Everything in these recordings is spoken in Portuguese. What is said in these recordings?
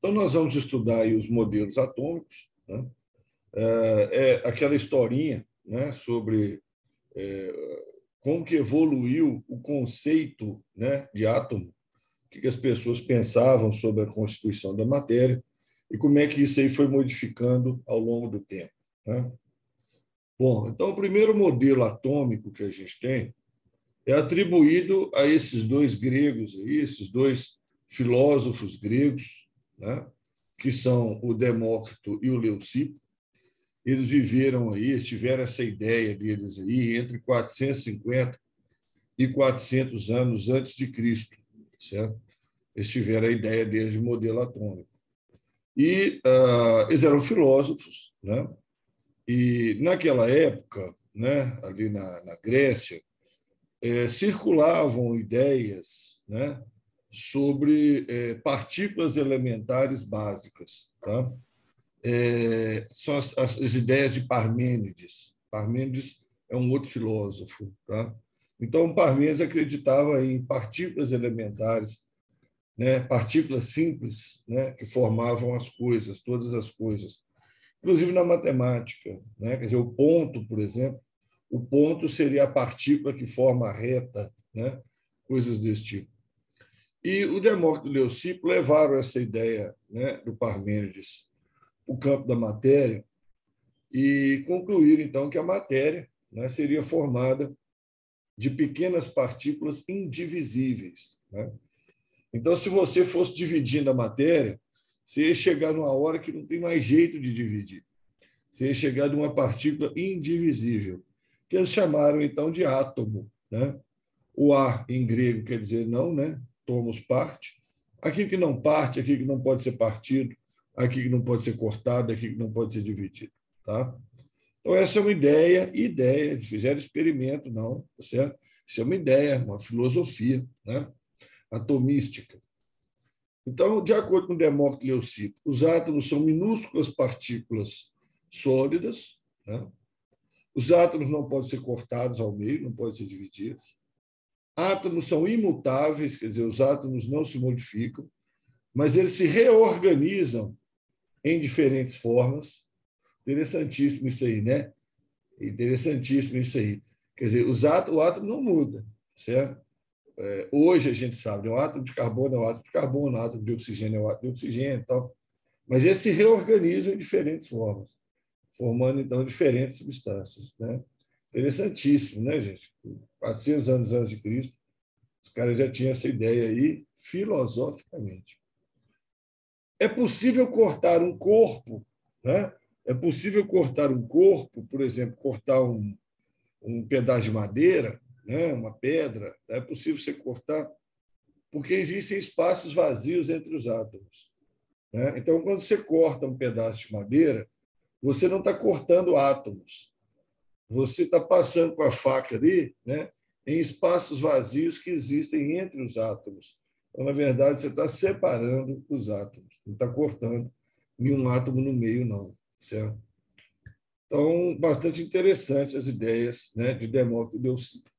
Então, nós vamos estudar aí os modelos atômicos, né? Aquela historinha, né, sobre como que evoluiu o conceito, né, de átomo, o que as pessoas pensavam sobre a constituição da matéria e como é que isso aí foi modificando ao longo do tempo, né? Bom, então, o primeiro modelo atômico que a gente tem é atribuído a esses dois gregos, aí, esses dois filósofos gregos, né, que são o Demócrito e o Leucipo. Eles viveram aí, eles tiveram essa ideia deles aí entre 450 e 400 anos antes de Cristo, certo? Eles tiveram a ideia deles de modelo atômico. E eles eram filósofos, né? E naquela época, né, ali na Grécia, circulavam ideias, né, sobre partículas elementares básicas, tá? São as ideias de Parmênides. Parmênides é um outro filósofo, tá? Então, Parmênides acreditava em partículas elementares, né, partículas simples, né, que formavam as coisas, todas as coisas, inclusive na matemática, né? Quer dizer, o ponto, por exemplo, o ponto seria a partícula que forma a reta, né? Coisas desse tipo. E o Demócrito e o Leucipo levaram essa ideia, né, do Parmênides para o campo da matéria e concluíram, então, que a matéria, né, seria formada de pequenas partículas indivisíveis, né? Então, se você fosse dividindo a matéria, você ia chegar numa hora que não tem mais jeito de dividir. Você ia chegar de uma partícula indivisível, que eles chamaram, então, de átomo, né? O A, em grego, quer dizer não, né? Tomos parte. Aquilo que não parte, aquilo que não pode ser partido, aquilo que não pode ser cortado, aquilo que não pode ser dividido, tá? Então, essa é uma ideia, eles fizeram experimento, não, tá certo? Isso é uma ideia, uma filosofia, né, atomística. Então, de acordo com Demócrito e Leucipo, os átomos são minúsculas partículas sólidas, né? Os átomos não podem ser cortados ao meio, não podem ser divididos. Átomos são imutáveis, quer dizer, os átomos não se modificam, mas eles se reorganizam em diferentes formas. Interessantíssimo isso aí, né? Interessantíssimo isso aí. Quer dizer, o átomo não muda, certo? Hoje a gente sabe, o átomo de carbono é o átomo de carbono, o átomo de oxigênio é o átomo de oxigênio e tal. Mas eles se reorganizam em diferentes formas, formando, então, diferentes substâncias, né? Interessantíssimo, né, gente? 400 anos antes de Cristo, os caras já tinham essa ideia aí filosoficamente. É possível cortar um corpo, né? É possível cortar um corpo, por exemplo, cortar um pedaço de madeira, né? Uma pedra, é possível você cortar, porque existem espaços vazios entre os átomos, né? Então, quando você corta um pedaço de madeira, você não está cortando átomos, você está passando com a faca ali, né, em espaços vazios que existem entre os átomos. Então, na verdade, você está separando os átomos, não está cortando nenhum átomo no meio, não, certo? Então, bastante interessante as ideias, né, de Demócrito e Leucipo.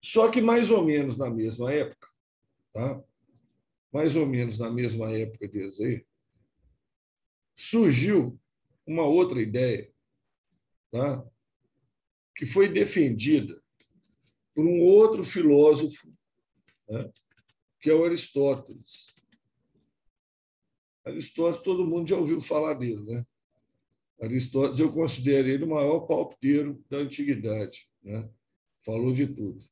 Só que mais ou menos na mesma época, tá? Mais ou menos na mesma época deles aí, surgiu uma outra ideia, tá? Que foi defendida por um outro filósofo, né, que é o Aristóteles. Aristóteles, todo mundo já ouviu falar dele, né? Aristóteles, eu considero ele o maior palpiteiro da antiguidade, né? Falou de tudo.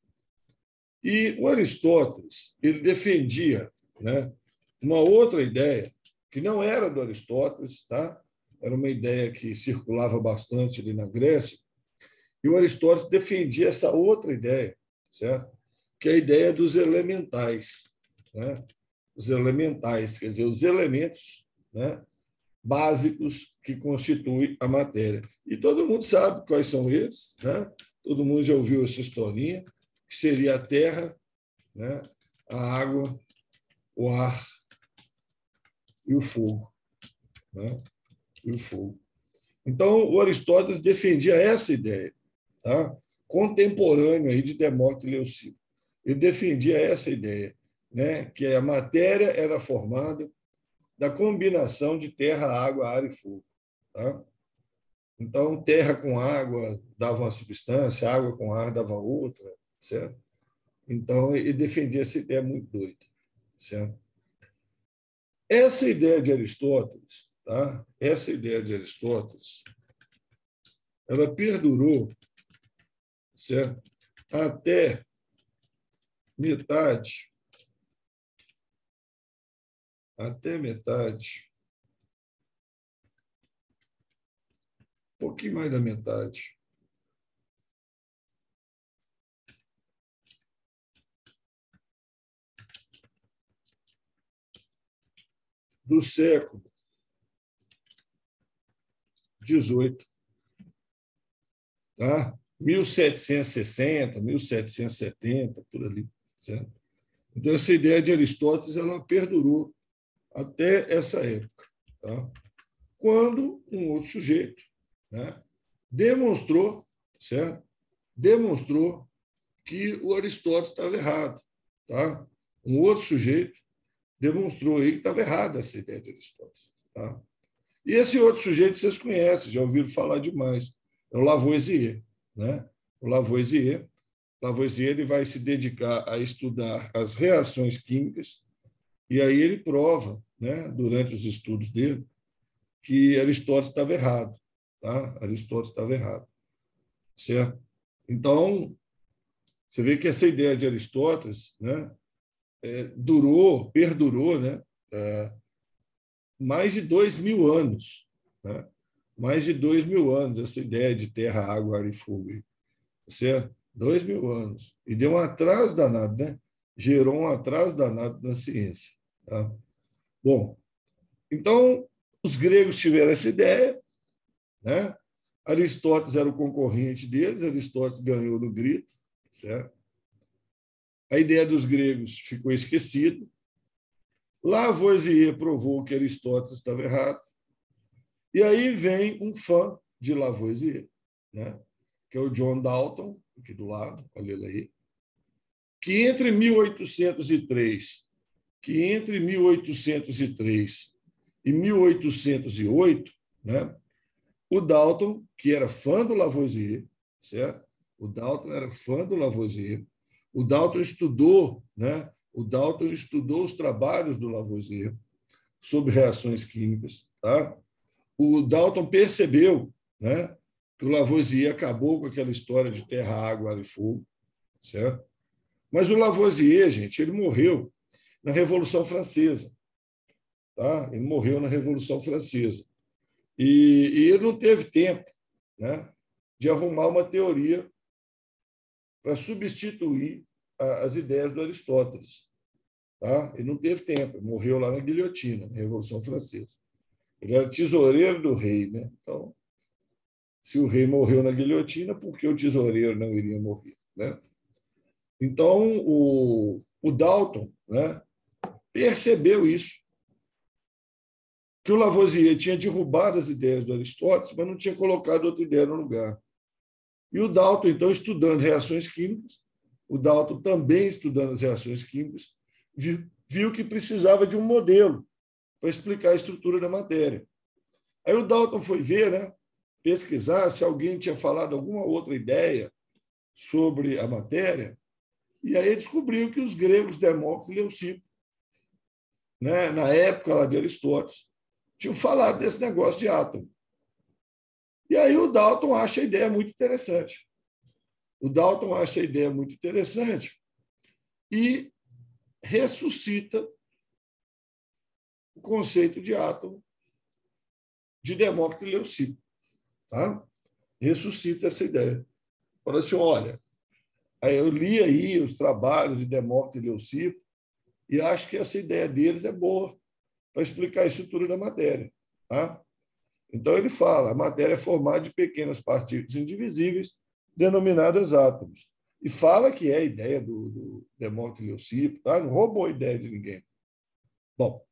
E o Aristóteles, ele defendia, né, uma outra ideia, que não era do Aristóteles, tá? Era uma ideia que circulava bastante ali na Grécia, e o Aristóteles defendia essa outra ideia, certo? Que é a ideia dos elementais, né? Os elementais, quer dizer, os elementos, né, básicos que constituem a matéria. E todo mundo sabe quais são eles, né? Todo mundo já ouviu essa historinha, que seria a terra, né, a água, o ar e o fogo, né? E o fogo. Então, o Aristóteles defendia essa ideia, tá? Contemporâneo aí de Demócrito e Leucipo. Ele defendia essa ideia, né? Que a matéria era formada da combinação de terra, água, ar e fogo. Tá? Então, terra com água dava uma substância, água com ar dava outra, certo? Então, ele defendia essa ideia muito doida, certo? Essa ideia de Aristóteles, tá? Essa ideia de Aristóteles, ela perdurou, certo? Até metade, um pouquinho mais da metade do século XVIII, tá? 1760, 1770, por ali, certo? Então, essa ideia de Aristóteles ela perdurou até essa época, tá? Quando um outro sujeito, né, demonstrou, certo? Demonstrou que o Aristóteles estava errado, tá? Um outro sujeito demonstrou aí que estava errada essa ideia de Aristóteles, tá? E esse outro sujeito vocês conhecem, já ouviram falar demais, é o Lavoisier, né? O Lavoisier ele vai se dedicar a estudar as reações químicas e aí ele prova, né, durante os estudos dele, que Aristóteles estava errado, tá? Aristóteles estava errado, certo? Então, você vê que essa ideia de Aristóteles, né, perdurou, né, mais de 2.000 anos, né? Mais de 2.000 anos, essa ideia de terra, água, ar e fogo, certo? 2.000 anos. E deu um atraso danado, né? Gerou um atraso danado na ciência. Tá? Bom, então, os gregos tiveram essa ideia, né? Aristóteles era o concorrente deles, Aristóteles ganhou no grito, certo? A ideia dos gregos ficou esquecida. Lavoisier provou que Aristóteles estava errado. E aí vem um fã de Lavoisier, né? Que é o John Dalton, aqui do lado, olha ele aí, que entre 1803 e 1808, né? O Dalton, que era fã do Lavoisier, certo? O Dalton era fã do Lavoisier. O Dalton estudou, né? O Dalton estudou os trabalhos do Lavoisier sobre reações químicas, tá? O Dalton percebeu, né, que o Lavoisier acabou com aquela história de terra, água, ar e fogo, certo? Mas o Lavoisier, gente, ele morreu na Revolução Francesa, tá? Ele morreu na Revolução Francesa. E ele não teve tempo, né, de arrumar uma teoria para substituir as ideias do Aristóteles. Tá? Ele não teve tempo, morreu lá na guilhotina, na Revolução Francesa. Ele era tesoureiro do rei, né? Então, se o rei morreu na guilhotina, por que o tesoureiro não iria morrer, né? Então, o Dalton, né, percebeu isso, que o Lavoisier tinha derrubado as ideias do Aristóteles, mas não tinha colocado outra ideia no lugar. E o Dalton, então, estudando reações químicas, o Dalton também estudando as reações químicas, viu que precisava de um modelo para explicar a estrutura da matéria. Aí o Dalton foi ver, né, pesquisar se alguém tinha falado alguma outra ideia sobre a matéria, e aí descobriu que os gregos Demócrito e Leucipo, né, na época lá de Aristóteles, tinham falado desse negócio de átomo. E aí o Dalton acha a ideia muito interessante. O Dalton acha a ideia muito interessante e ressuscita o conceito de átomo de Demócrito e Leucipo. Tá? Ressuscita essa ideia. Fala assim, olha, aí eu li aí os trabalhos de Demócrito e Leucipo e acho que essa ideia deles é boa para explicar a estrutura da matéria. Tá? Então, ele fala, a matéria é formada de pequenas partículas indivisíveis, denominadas átomos. E fala que é a ideia do Demócrito e Leucipo, tá? Não roubou a ideia de ninguém. Bom,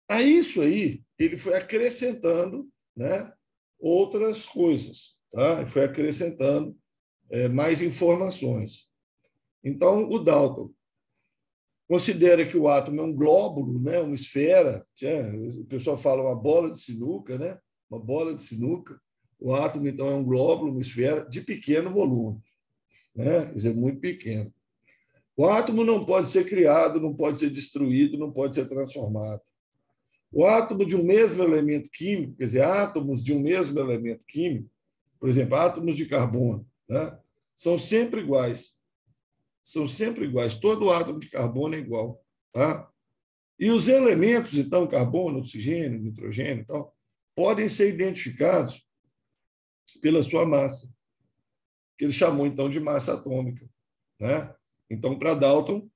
a isso aí, ele foi acrescentando, né, outras coisas, tá? Ele foi acrescentando mais informações. Então, o Dalton considera que o átomo é um glóbulo, né? Uma esfera. O pessoal fala uma bola de sinuca, né? Uma bola de sinuca. O átomo, então, é um glóbulo, uma esfera de pequeno volume, né? Quer dizer, muito pequeno. O átomo não pode ser criado, não pode ser destruído, não pode ser transformado. O átomo de um mesmo elemento químico, quer dizer, átomos de um mesmo elemento químico, por exemplo, átomos de carbono, né? São sempre iguais. São sempre iguais. Todo átomo de carbono é igual. Tá? E os elementos, então, carbono, oxigênio, nitrogênio, então, podem ser identificados pela sua massa, que ele chamou, então, de massa atômica. Né? Então, para Dalton,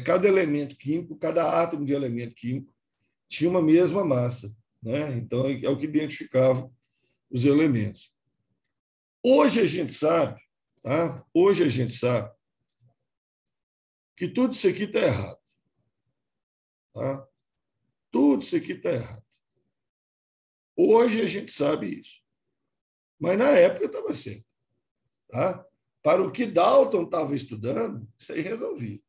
cada elemento químico, cada átomo de elemento químico tinha uma mesma massa. Né? Então, é o que identificava os elementos. Hoje a gente sabe, tá? Hoje a gente sabe que tudo isso aqui está errado. Tá? Tudo isso aqui está errado. Hoje a gente sabe isso. Mas na época estava certo. Tá? Para o que Dalton estava estudando, isso aí resolvia.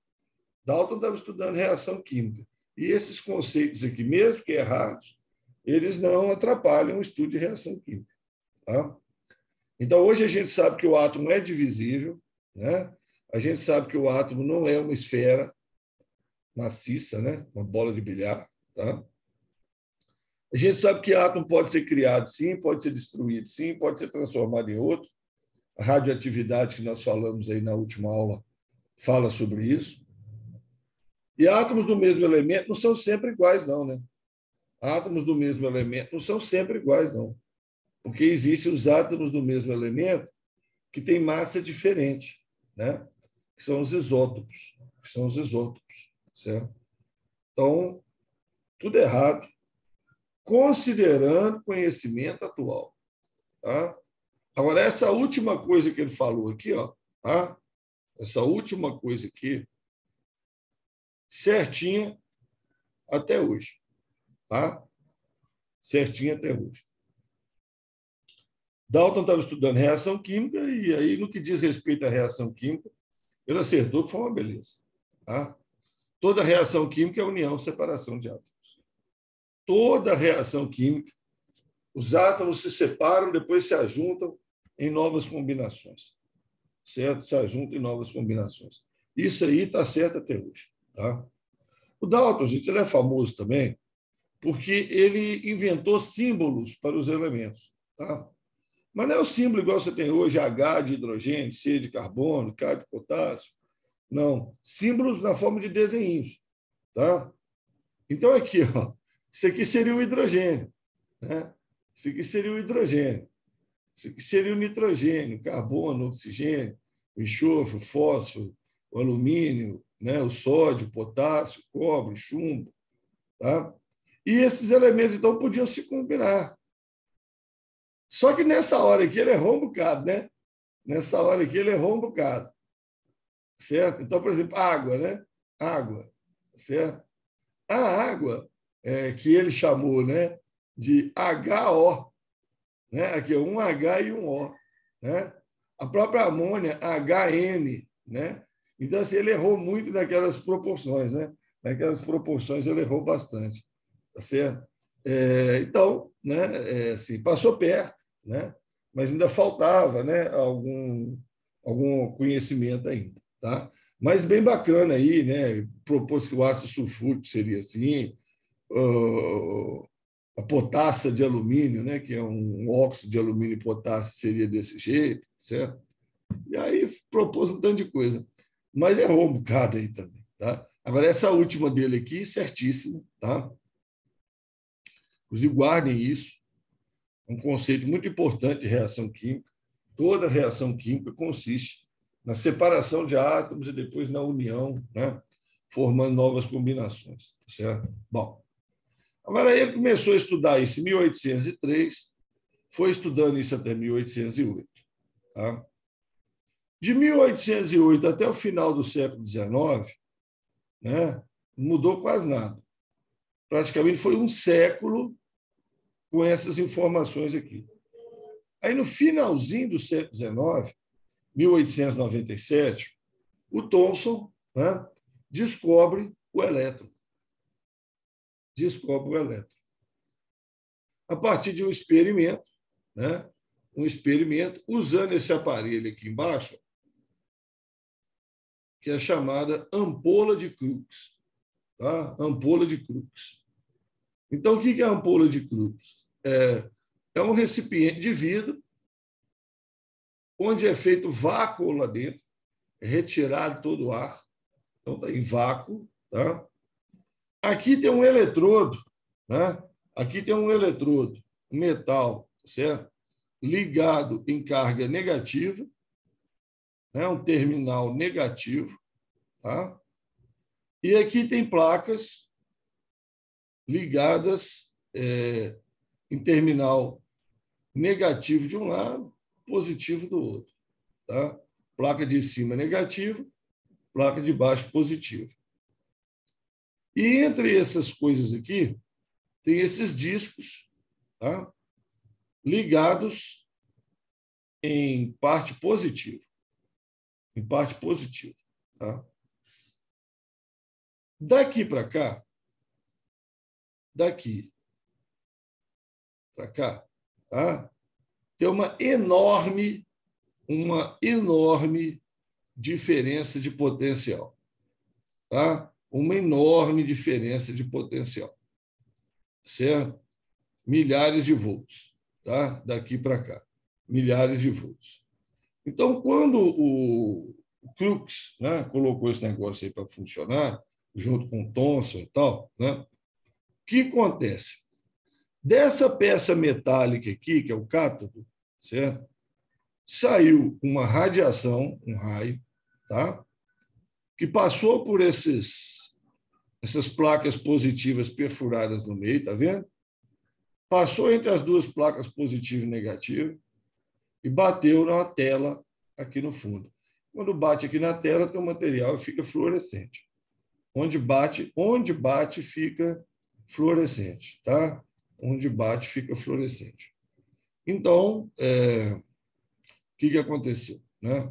Dalton estava estudando reação química. E esses conceitos aqui, mesmo que errados, eles não atrapalham o estudo de reação química. Tá? Então, hoje a gente sabe que o átomo é divisível, né? A gente sabe que o átomo não é uma esfera maciça, né? Uma bola de bilhar. Tá? A gente sabe que átomo pode ser criado, sim, pode ser destruído, sim, pode ser transformado em outro. A radioatividade que nós falamos aí na última aula fala sobre isso. E átomos do mesmo elemento não são sempre iguais, não, né? Átomos do mesmo elemento não são sempre iguais, não. Porque existem os átomos do mesmo elemento que têm massa diferente, né? Que são os isótopos. Certo? Então, tudo errado, considerando conhecimento atual. Tá? Agora, essa última coisa que ele falou aqui, ó, tá? Essa última coisa aqui, certinha até hoje. Tá? Certinha até hoje. Dalton estava estudando reação química e aí, no que diz respeito à reação química, ele acertou que foi uma beleza. Tá? Toda reação química é união, separação de átomos. Toda reação química, os átomos se separam, depois se ajuntam em novas combinações. Certo? Se ajuntam em novas combinações. Isso aí está certo até hoje. Tá? O Dalton, gente, ele é famoso também porque ele inventou símbolos para os elementos. Tá? Mas não é o símbolo igual você tem hoje, H de hidrogênio, C de carbono, K de potássio. Não. Símbolos na forma de desenhos. Tá? Então, aqui, ó, isso aqui seria o hidrogênio. Né? Isso aqui seria o hidrogênio. Isso aqui seria o nitrogênio, carbono, oxigênio, o enxofre, o fósforo, o alumínio, né? O sódio, o potássio, o cobre, o chumbo. Tá? E esses elementos, então, podiam se combinar. Só que nessa hora aqui ele errou um bocado, né? Nessa hora aqui ele errou um bocado. Certo? Então, por exemplo, água, né? Água. Certo? A água, que ele chamou, né, de HO, né? Aqui é um H e um O. Né? A própria amônia, HN. Né? Então, assim, ele errou muito naquelas proporções. Né? Naquelas proporções ele errou bastante. Tá certo? Então, né, assim, passou perto, né? Mas ainda faltava, né, algum conhecimento ainda. Tá? Mas bem bacana aí, né? Propôs que o ácido sulfúrico seria assim, a potassa de alumínio, né? Que é um óxido de alumínio e potássio, seria desse jeito, certo? E aí propôs um tanto de coisa. Mas errou um bocado aí também. Tá? Agora, essa última dele aqui, certíssima, tá? Inclusive, guardem isso, um conceito muito importante de reação química. Toda reação química consiste na separação de átomos e depois na união, né? Formando novas combinações. Certo? Bom, agora ele começou a estudar isso em 1803, foi estudando isso até 1808. Tá? De 1808 até o final do século XIX, né? Não mudou quase nada. Praticamente foi um século com essas informações aqui. Aí, no finalzinho do século XIX, 1897, o Thomson, né, descobre o elétron. Descobre o elétron. A partir de um experimento, né? Um experimento usando esse aparelho aqui embaixo, que é chamada ampola de Crookes. Tá? Ampola de Crookes. Então, o que é a ampola de Crookes? É um recipiente de vidro onde é feito vácuo lá dentro, é retirado todo o ar, então está em vácuo. Tá? Aqui tem um eletrodo, né? Aqui tem um eletrodo, um metal, certo? Ligado em carga negativa, né? Um terminal negativo. Tá? E aqui tem placas ligadas em terminal negativo de um lado, positivo do outro. Tá? Placa de cima negativa, placa de baixo positiva. E entre essas coisas aqui, tem esses discos, tá? Ligados em parte positiva. Em parte positiva. Tá? Daqui para cá, daqui para cá, tá? Tem uma enorme diferença de potencial. Tá? Uma enorme diferença de potencial. Certo? Milhares de volts. Tá? Daqui para cá. Milhares de volts. Então, quando o Crookes, né, colocou esse negócio aí para funcionar, junto com o Thomson e tal, né, o que acontece? Dessa peça metálica aqui, que é o cátodo, certo? Saiu uma radiação, um raio, tá? Que passou por essas placas positivas perfuradas no meio, tá vendo? Passou entre as duas placas positiva e negativa e bateu na tela aqui no fundo. Quando bate aqui na tela, tem um material e fica fluorescente. Onde bate fica fluorescente, tá? Onde bate fica fluorescente. Então, o que aconteceu, né?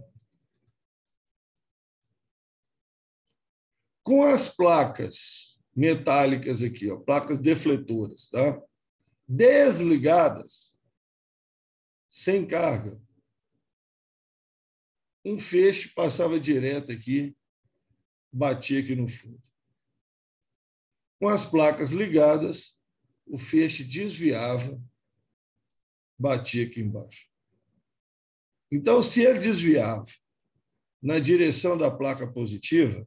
Com as placas metálicas aqui, ó, placas defletoras, tá? Desligadas, sem carga, um feixe passava direto aqui, batia aqui no fundo. Com as placas ligadas, o feixe desviava, batia aqui embaixo. Então, se ele desviava na direção da placa positiva,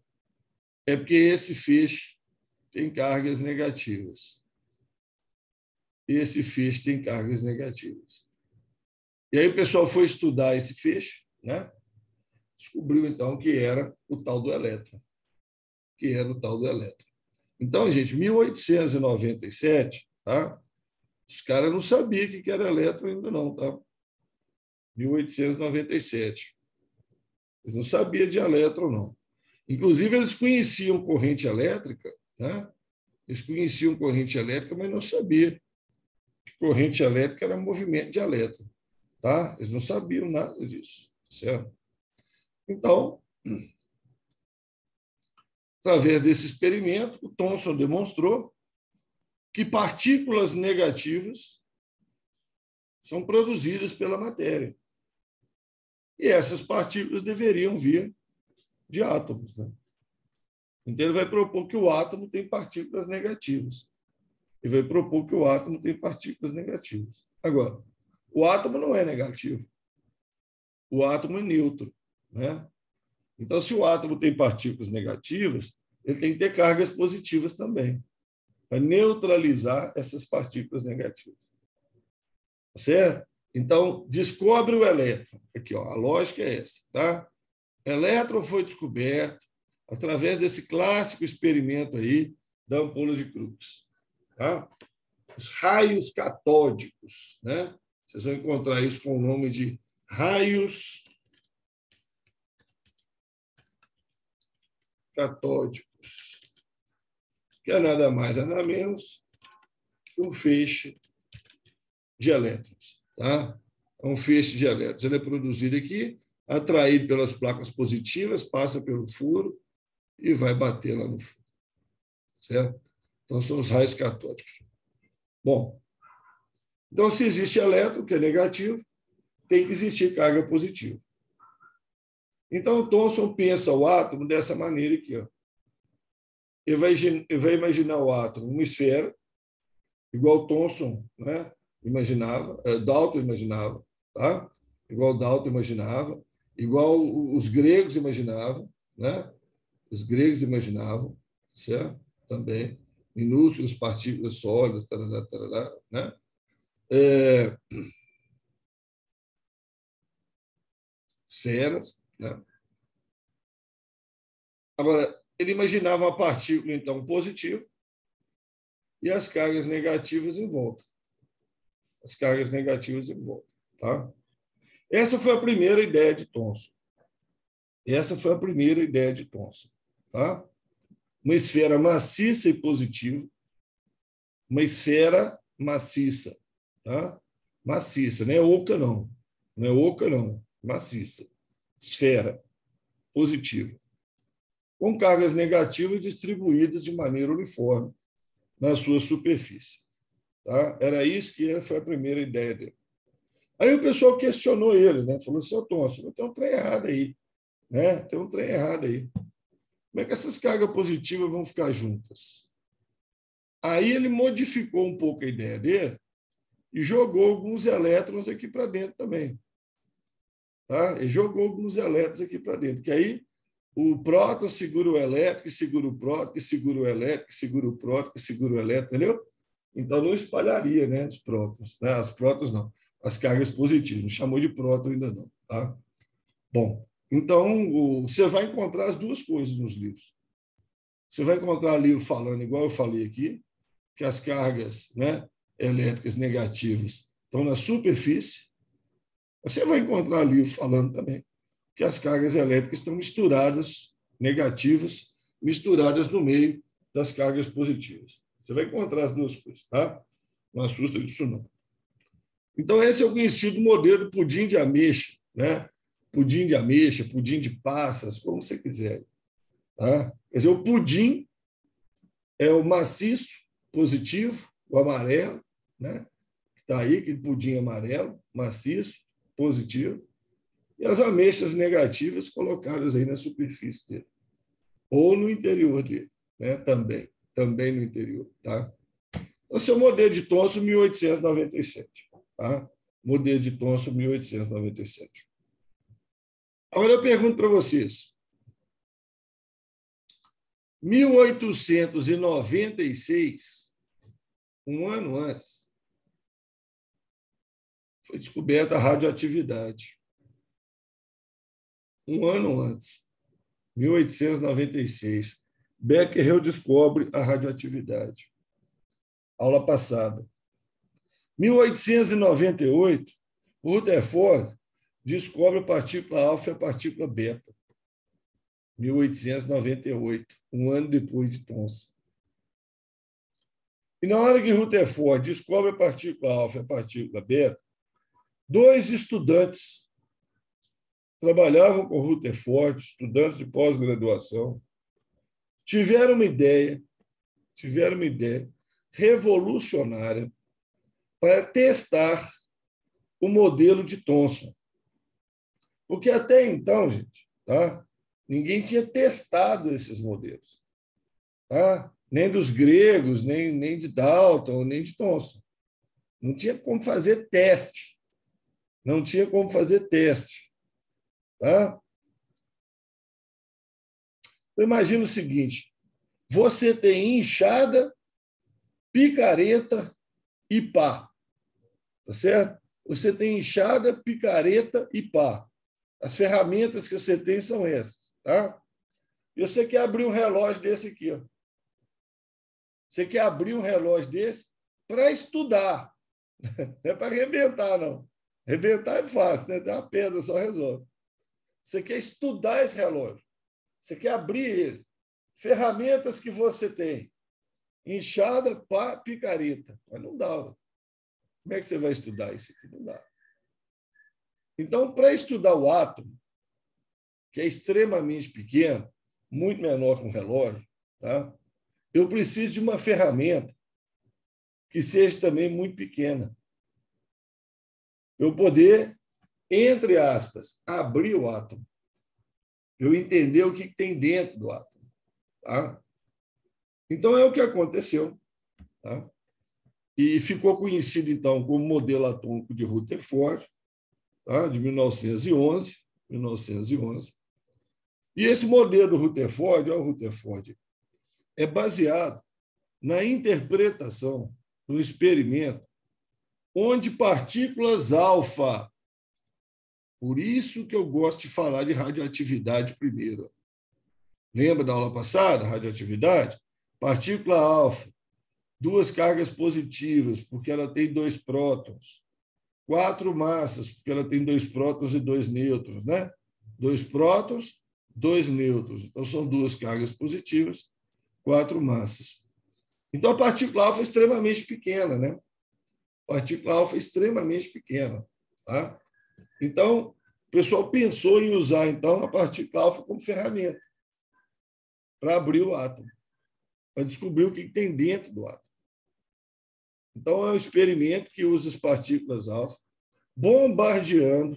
é porque esse feixe tem cargas negativas. Esse feixe tem cargas negativas. E aí o pessoal foi estudar esse feixe, né? Descobriu, então, que era o tal do elétron. Então, gente, 1897, tá? Os caras não sabiam o que era elétron ainda não, tá? 1897. Eles não sabiam de elétron, não. Inclusive, eles conheciam corrente elétrica, né? Eles conheciam corrente elétrica, mas não sabiam que corrente elétrica era movimento de elétron, tá? Eles não sabiam nada disso, certo? Então, através desse experimento, o Thomson demonstrou que partículas negativas são produzidas pela matéria. E essas partículas deveriam vir de átomos, né? Então, ele vai propor que o átomo tem partículas negativas. Ele vai propor que o átomo tem partículas negativas. Agora, o átomo não é negativo. O átomo é neutro, né? Então, se o átomo tem partículas negativas, ele tem que ter cargas positivas também, para neutralizar essas partículas negativas. Certo? Então, descobre o elétron. Aqui, ó, a lógica é essa, tá? Elétron foi descoberto através desse clássico experimento aí da ampola de Crookes, tá? Os raios catódicos, né? Vocês vão encontrar isso com o nome de raios catódicos, que é nada mais, nada menos que um feixe de elétrons, tá? É um feixe de elétrons. Ele é produzido aqui, atraído pelas placas positivas, passa pelo furo e vai bater lá no fundo. Certo? Então, são os raios catódicos. Bom, então, se existe elétron, que é negativo, tem que existir carga positiva. Então, o Thomson pensa o átomo dessa maneira aqui. Ó. Ele vai imaginar o átomo uma esfera, igual Thomson, né, imaginava, Dalton imaginava, tá? Igual Dalton imaginava, igual os gregos imaginavam, né? Os gregos imaginavam, certo? Também minúsculas partículas sólidas, tarará, tarará, né? Esferas, né? Agora, ele imaginava uma partícula então positiva e as cargas negativas em volta. As cargas negativas em volta, tá? Essa foi a primeira ideia de Thomson. Essa foi a primeira ideia de Thomson, tá? Uma esfera maciça e positiva, uma esfera maciça, tá? Maciça, não é oca não. Não é oca não, maciça. Esfera positiva. Com cargas negativas distribuídas de maneira uniforme na sua superfície. Tá? Era isso que foi a primeira ideia dele. Aí o pessoal questionou ele, né? Falou assim, Thomson, tem um trem errado aí. Né? Tem um trem errado aí. Como é que essas cargas positivas vão ficar juntas? Aí ele modificou um pouco a ideia dele e jogou alguns elétrons aqui para dentro também. Tá? Ele jogou alguns elétrons aqui para dentro, que aí o próton segura o elétrico, que segura o próton, que segura o elétrico, que segura o próton, que segura o elétrico, entendeu? Então, não espalharia, né, os prótons. Né? As prótons, não. As cargas positivas. Não chamou de próton ainda não. Tá? Bom, então, você vai encontrar as duas coisas nos livros. Você vai encontrar livro falando, igual eu falei aqui, que as cargas, né, elétricas negativas estão na superfície. Você vai encontrar livro falando também que as cargas elétricas estão misturadas, negativas, misturadas no meio das cargas positivas. Você vai encontrar as duas coisas, tá? Não assusta disso, não. Então, esse é o conhecido modelo pudim de ameixa, né? Pudim de ameixa, pudim de passas, como você quiser. Tá? Quer dizer, o pudim é o maciço, positivo, o amarelo, né? Está aí, aquele pudim amarelo, maciço, positivo, e as ameixas negativas colocadas aí na superfície dele, ou no interior dele, né? Também no interior. Tá? Esse é o modelo de Thomson, 1897. Tá? Modelo de Thomson, 1897. Agora eu pergunto para vocês, 1896, um ano antes, foi descoberta a radioatividade. Um ano antes, 1896, Becquerel descobre a radioatividade. Aula passada. 1898, Rutherford descobre a partícula alfa e a partícula beta. 1898, um ano depois de Thomson. E na hora que Rutherford descobre a partícula alfa e a partícula beta, dois estudantes trabalhavam com Rutherford, estudantes de pós-graduação, tiveram uma ideia revolucionária para testar o modelo de Thomson. Porque até então, gente, tá? Ninguém tinha testado esses modelos. Tá? Nem dos gregos, nem de Dalton, nem de Thomson. Não tinha como fazer teste. Não tinha como fazer teste. Tá? Então, imagina o seguinte, você tem enxada, picareta e pá. Tá certo? Você tem enxada, picareta e pá. As ferramentas que você tem são essas. Tá? E você quer abrir um relógio desse aqui. Ó. Você quer abrir um relógio desse para estudar. Não é para arrebentar, não. Arrebentar é fácil, né? Tem uma pedra, só resolve. Você quer estudar esse relógio. Você quer abrir ele. Ferramentas que você tem. Enxada, pá, picareta. Mas não dá. Ó. Como é que você vai estudar isso aqui? Não dá. Então, para estudar o átomo, que é extremamente pequeno, muito menor que um relógio, tá? Eu preciso de uma ferramenta que seja também muito pequena. Eu poder, entre aspas, abrir o átomo. Eu entender o que tem dentro do átomo. Tá? Então, é o que aconteceu. Tá? E ficou conhecido, então, como modelo atômico de Rutherford, tá? De 1911. E esse modelo do Rutherford, o Rutherford, é baseado na interpretação do experimento onde partículas alfa, por isso que eu gosto de falar de radioatividade primeiro. Lembra da aula passada, radioatividade? Partícula alfa, 2 cargas positivas, porque ela tem 2 prótons. 4 massas, porque ela tem 2 prótons e 2 nêutrons, né? 2 prótons, 2 nêutrons. Então, são 2 cargas positivas, 4 massas. Então, a partícula alfa é extremamente pequena, né? A partícula alfa é extremamente pequena, tá? Então, o pessoal pensou em usar, então, a partícula alfa como ferramenta para abrir o átomo, para descobrir o que tem dentro do átomo. Então, é um experimento que usa as partículas alfa bombardeando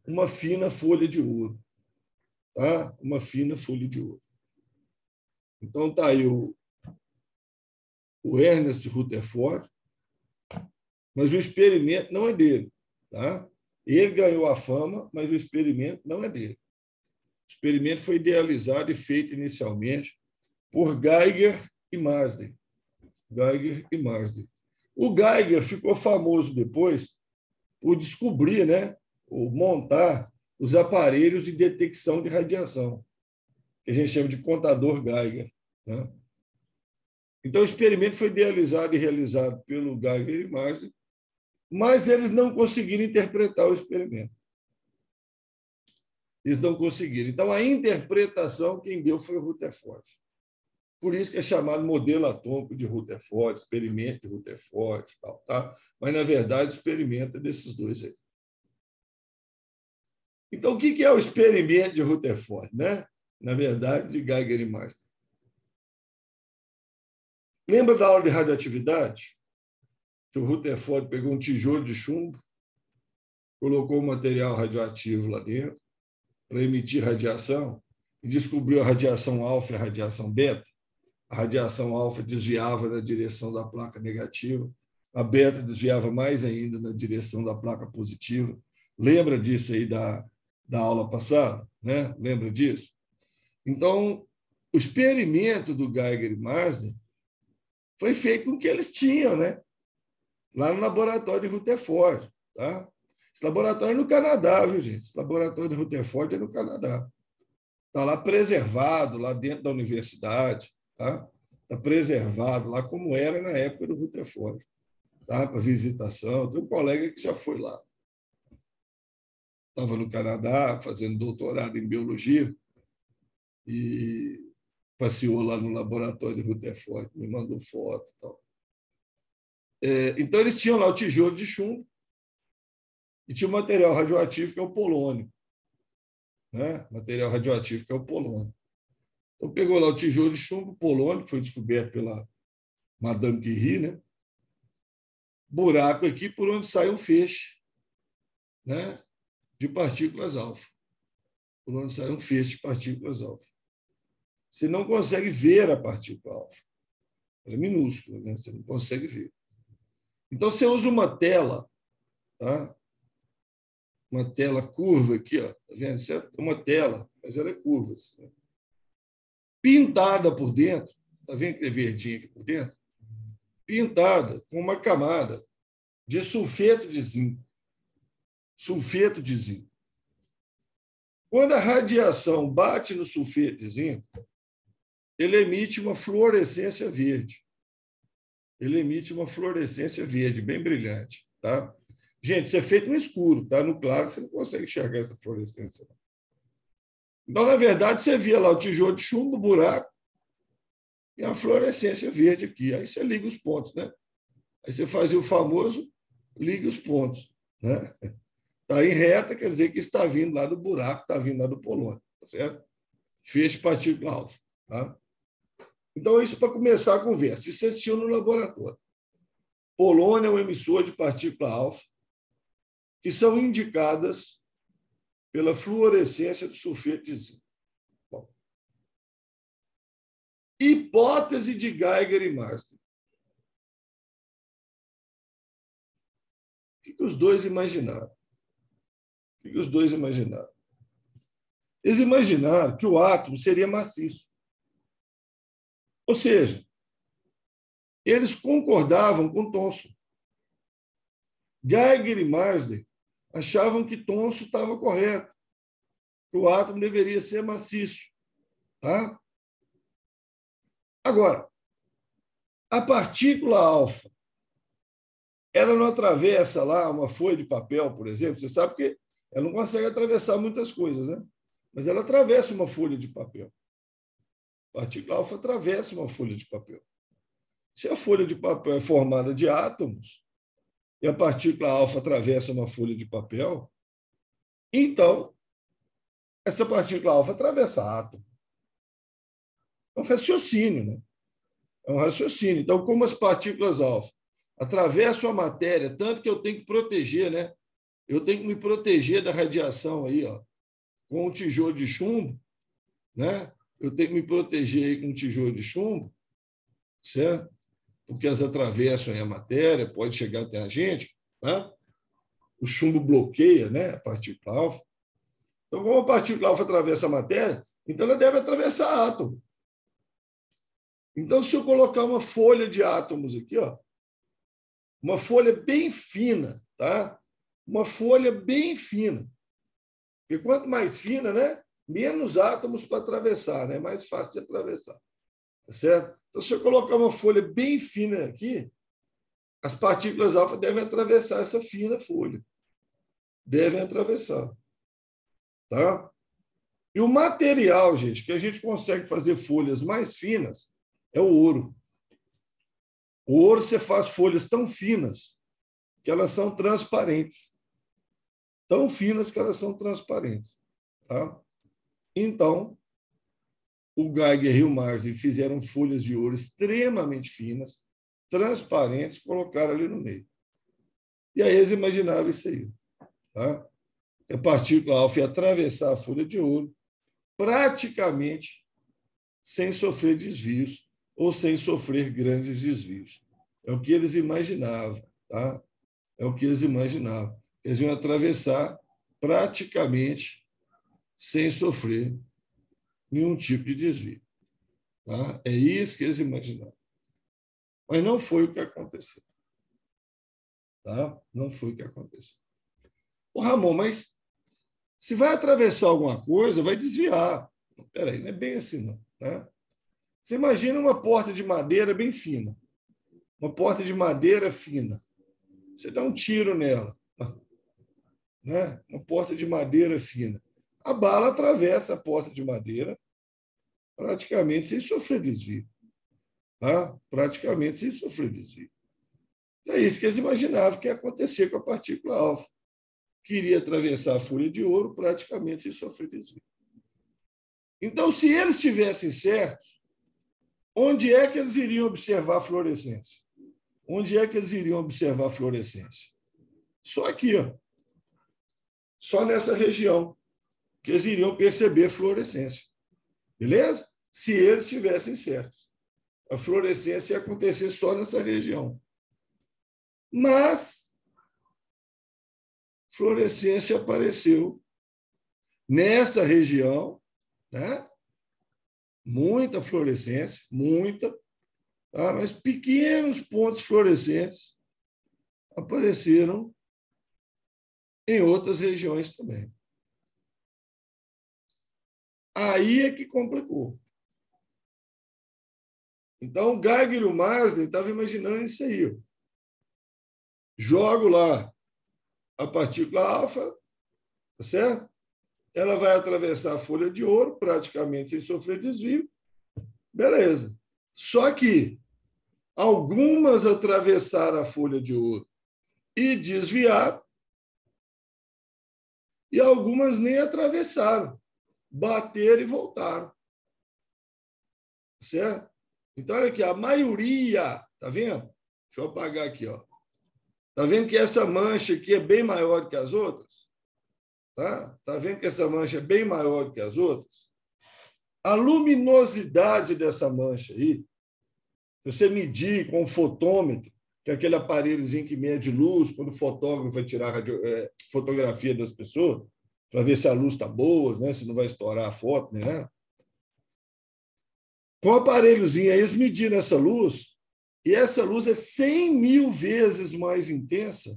uma fina folha de ouro. Tá? Uma fina folha de ouro. Então, está aí o Ernest Rutherford, mas o experimento não é dele. Tá? Ele ganhou a fama, mas o experimento não é dele. O experimento foi idealizado e feito inicialmente por Geiger e Marsden. Geiger e Marsden. O Geiger ficou famoso depois por descobrir, né, ou montar os aparelhos de detecção de radiação, que a gente chama de contador Geiger. Né? Então, o experimento foi idealizado e realizado pelo Geiger e Marsden, mas eles não conseguiram interpretar o experimento. Eles não conseguiram. Então, a interpretação quem deu foi o Rutherford. Por isso que é chamado modelo atômico de Rutherford, experimento de Rutherford, tal, tá? Mas, na verdade, o experimento é desses dois aí. Então, o que é o experimento de Rutherford? Né? Na verdade, de Geiger e Marsden. Lembra da aula de radioatividade? Que o Rutherford pegou um tijolo de chumbo, colocou um material radioativo lá dentro para emitir radiação e descobriu a radiação alfa e a radiação beta. A radiação alfa desviava na direção da placa negativa, a beta desviava mais ainda na direção da placa positiva. Lembra disso aí da aula passada? Né? Lembra disso? Então, o experimento do Geiger e Marsden foi feito com o que eles tinham, né? Lá no laboratório de Rutherford. Tá? Esse laboratório é no Canadá, viu, gente? Esse laboratório de Rutherford é no Canadá. Está lá preservado, lá dentro da universidade. Tá? Está preservado lá como era na época do Rutherford. Tá? Para visitação. Tem um colega que já foi lá. Estava no Canadá fazendo doutorado em biologia e passeou lá no laboratório de Rutherford, me mandou foto e tal. Então, eles tinham lá o tijolo de chumbo e tinha o material radioativo, que é o polônio. Né? Material radioativo, que é o polônio. Então, pegou lá o tijolo de chumbo, o polônio, que foi descoberto pela Madame Curie, né? Buraco aqui por onde sai um feixe, né? De partículas alfa. Por onde sai um feixe de partículas alfa. Você não consegue ver a partícula alfa. Ela é minúscula, né? Você não consegue ver. Então, você usa uma tela, tá? Uma tela curva aqui, ó. Tá vendo? Isso é uma tela, mas ela é curva. Assim, pintada por dentro. Tá vendo que é verdinho aqui por dentro? Pintada com uma camada de sulfeto de zinco. Sulfeto de zinco. Quando a radiação bate no sulfeto de zinco, ele emite uma fluorescência verde. Ele emite uma fluorescência verde, bem brilhante. Tá? Gente, isso é feito no escuro, tá? No claro, você não consegue enxergar essa fluorescência. Então, na verdade, você via lá o tijolo de chumbo, o buraco, e a fluorescência verde aqui. Aí você liga os pontos, né? Aí você fazia o famoso liga os pontos. Né? Está em reta, quer dizer que está vindo lá do buraco, está vindo lá do polônio. Tá certo? feixe partícula alfa. Tá? Então, isso para começar a conversa. Isso assistiu no laboratório. Polônio é um emissor de partícula alfa que são indicadas pela fluorescência do sulfeto de zinco. Bom. Hipótese de Geiger e Marsden. O que os dois imaginaram? Eles imaginaram que o átomo seria maciço. Ou seja, eles concordavam com Thomson. Geiger e Marsden achavam que Thomson estava correto, que o átomo deveria ser maciço. Tá? Agora, a partícula alfa, ela não atravessa lá uma folha de papel, por exemplo. Você sabe que ela não consegue atravessar muitas coisas, né? Mas ela atravessa uma folha de papel. A partícula alfa atravessa uma folha de papel. Se a folha de papel é formada de átomos e a partícula alfa atravessa uma folha de papel, então essa partícula alfa atravessa átomo. É um raciocínio, né? É um raciocínio. Então, como as partículas alfa atravessam a matéria, tanto que eu tenho que proteger, né? Eu tenho que me proteger da radiação aí, ó, com um tijolo de chumbo, né? Eu tenho que me proteger aí com um tijolo de chumbo, certo? Porque elas atravessam a matéria, pode chegar até a gente, né? O chumbo bloqueia, né, a partícula alfa. Então, como a partícula alfa atravessa a matéria, então ela deve atravessar átomo. Então, se eu colocar uma folha de átomos aqui, ó, uma folha bem fina, tá? Uma folha bem fina. Porque quanto mais fina, né, menos átomos para atravessar, né? Mais fácil de atravessar. Tá certo? Então, se eu colocar uma folha bem fina aqui, as partículas alfa devem atravessar essa fina folha. Devem atravessar. Tá? E o material, gente, que a gente consegue fazer folhas mais finas é o ouro. O ouro você faz folhas tão finas que elas são transparentes. Tão finas que elas são transparentes. Tá? Então, o Geiger e o Marsden fizeram folhas de ouro extremamente finas, transparentes, colocaram ali no meio. E aí eles imaginavam isso aí. Tá? A partícula alfa ia atravessar a folha de ouro praticamente sem sofrer desvios ou sem sofrer grandes desvios. É o que eles imaginavam. Tá? É o que eles imaginavam. Eles iam atravessar praticamente sem sofrer nenhum tipo de desvio. Tá? É isso que eles imaginavam. Mas não foi o que aconteceu. Tá? Não foi o que aconteceu. Ô, Ramon, mas se vai atravessar alguma coisa, vai desviar. Espera aí, não é bem assim, não. Né? Você imagina uma porta de madeira bem fina. Uma porta de madeira fina. Você dá um tiro nela. Né? Uma porta de madeira fina. A bala atravessa a porta de madeira praticamente sem sofrer desvio. Tá? Praticamente sem sofrer desvio. É isso que eles imaginavam que ia acontecer com a partícula alfa. Queria atravessar a folha de ouro praticamente sem sofrer desvio. Então, se eles estivessem certos, onde é que eles iriam observar a fluorescência? Onde é que eles iriam observar a fluorescência? Só aqui, ó. Só nessa região que eles iriam perceber fluorescência. Beleza? Se eles estivessem certos. A fluorescência ia acontecer só nessa região. Mas fluorescência apareceu nessa região, né? Muita fluorescência, muita, tá? Mas pequenos pontos fluorescentes apareceram em outras regiões também. Aí é que complicou. Então, o Geiger e o Marsden estavam imaginando isso aí. Ó. Jogo lá a partícula alfa, tá certo? Ela vai atravessar a folha de ouro, praticamente sem sofrer desvio. Beleza. Só que algumas atravessaram a folha de ouro e desviaram, e algumas nem atravessaram, bateram e voltaram. certo? Então, olha aqui, a maioria, tá vendo? Deixa eu apagar aqui, ó. Tá vendo que essa mancha aqui é bem maior que as outras? Tá vendo que essa mancha é bem maior que as outras? A luminosidade dessa mancha aí, se você medir com um fotômetro, que é aquele aparelhozinho que mede luz, quando o fotógrafo vai tirar fotografia das pessoas, para ver se a luz está boa, né? Se não vai estourar a foto, né? Com o aparelhozinho aí, eles mediram essa luz, e essa luz é 100 mil vezes mais intensa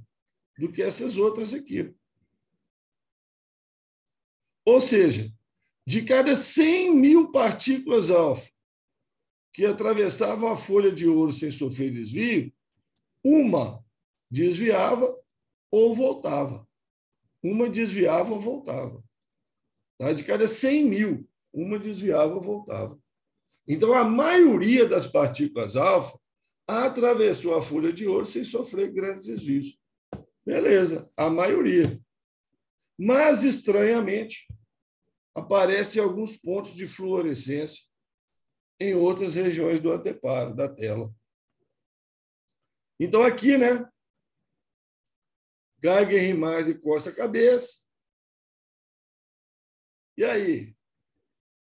do que essas outras aqui. Ou seja, de cada 100 mil partículas alfa que atravessavam a folha de ouro sem sofrer desvio, uma desviava ou voltava. Uma desviava ou voltava. De cada 100 mil, uma desviava ou voltava. Então, a maioria das partículas alfa atravessou a folha de ouro sem sofrer grandes desvios. Beleza, a maioria. Mas, estranhamente, aparecem alguns pontos de fluorescência em outras regiões do anteparo, da tela. Então, aqui, né? Geiger, Riemann encosta a cabeça. E aí?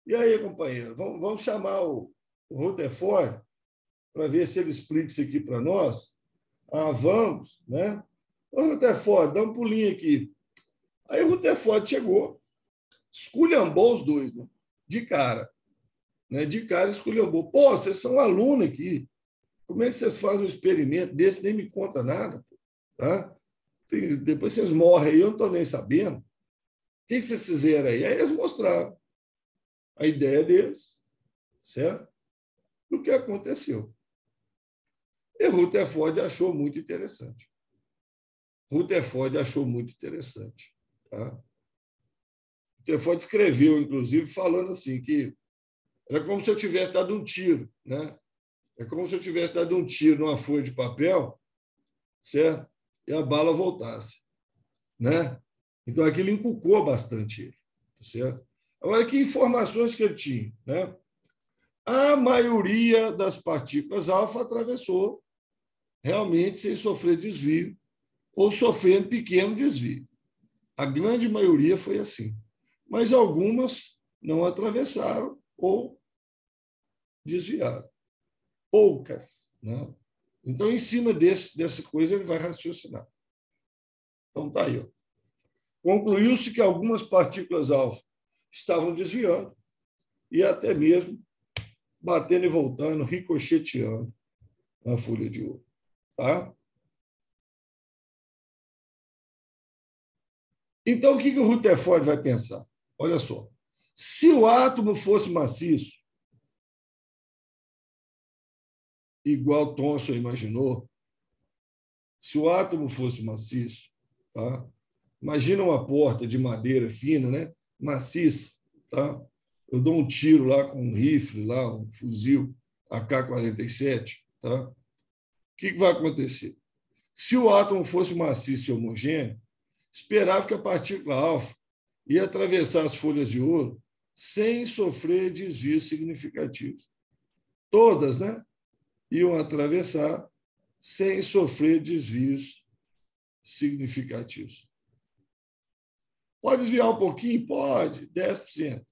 E aí, companheiro? Vamos chamar o Rutherford para ver se ele explica isso aqui para nós? Vamos, né? Ô, Rutherford, dá um pulinho aqui. Aí o Rutherford chegou, esculhambou os dois, né? De cara. Né? De cara, esculhambou. Pô, vocês são alunos aqui. Como é que vocês fazem um experimento desse? Nem me conta nada. Tá? Depois vocês morrem aí, eu não estou nem sabendo. O que vocês fizeram aí? Aí eles mostraram a ideia deles, certo? Do que aconteceu. E Rutherford achou muito interessante. Rutherford achou muito interessante. Tá? Rutherford escreveu, inclusive, falando assim, que era como se eu tivesse dado um tiro, né? É como se eu tivesse dado um tiro numa folha de papel, certo? E a bala voltasse, né? Então, aquilo encucou bastante ele, certo? Agora, que informações que ele tinha, né? A maioria das partículas alfa atravessou realmente sem sofrer desvio ou sofrendo pequeno desvio. A grande maioria foi assim. Mas algumas não atravessaram ou desviaram. Poucas. Né? Então, em cima dessa coisa, ele vai raciocinar. Então, está aí. Concluiu-se que algumas partículas alfa estavam desviando e até mesmo batendo e voltando, ricocheteando na folha de ouro. Tá? Então, o que o Rutherford vai pensar? Olha só. Se o átomo fosse maciço, igual Thomson imaginou, se o átomo fosse maciço, tá? Imagina uma porta de madeira fina, né? Maciça, tá? Eu dou um tiro lá com um rifle, lá, um fuzil AK-47, tá? O que vai acontecer? Se o átomo fosse maciço e homogêneo, esperava que a partícula alfa ia atravessar as folhas de ouro sem sofrer desvios significativos. Todas, né? Iam atravessar sem sofrer desvios significativos. Pode desviar um pouquinho? Pode, 10%.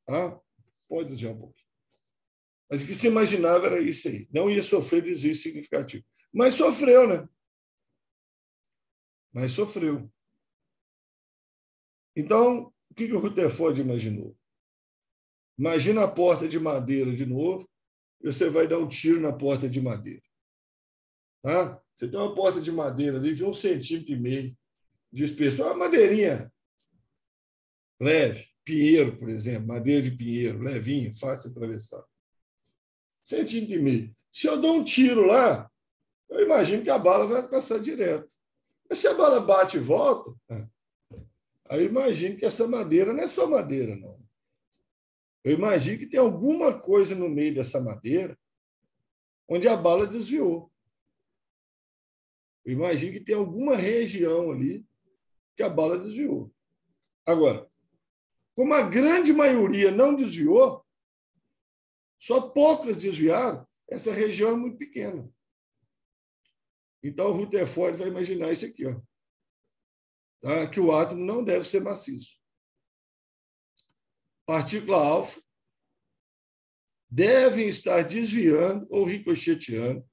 Tá? Pode desviar um pouquinho. Mas o que se imaginava era isso aí. Não ia sofrer desvio significativo. Mas sofreu, né? Mas sofreu. Então, o que o Rutherford imaginou? Imagina a porta de madeira de novo, e você vai dar um tiro na porta de madeira. Tá? Você tem uma porta de madeira ali de 1,5 centímetro de espessura, uma madeirinha leve, pinheiro, por exemplo, madeira de pinheiro, levinho, fácil de atravessar. 1,5 centímetros. Se eu dou um tiro lá, eu imagino que a bala vai passar direto. Mas se a bala bate e volta, aí eu imagino que essa madeira não é só madeira, não. Eu imagino que tem alguma coisa no meio dessa madeira onde a bala desviou. Eu imagino que tem alguma região ali que a bala desviou. Agora, como a grande maioria não desviou, Só poucas desviaram, essa região é muito pequena. Então, o Rutherford vai imaginar isso aqui, ó, tá? Que o átomo não deve ser maciço. Partícula alfa devem estar desviando ou ricocheteando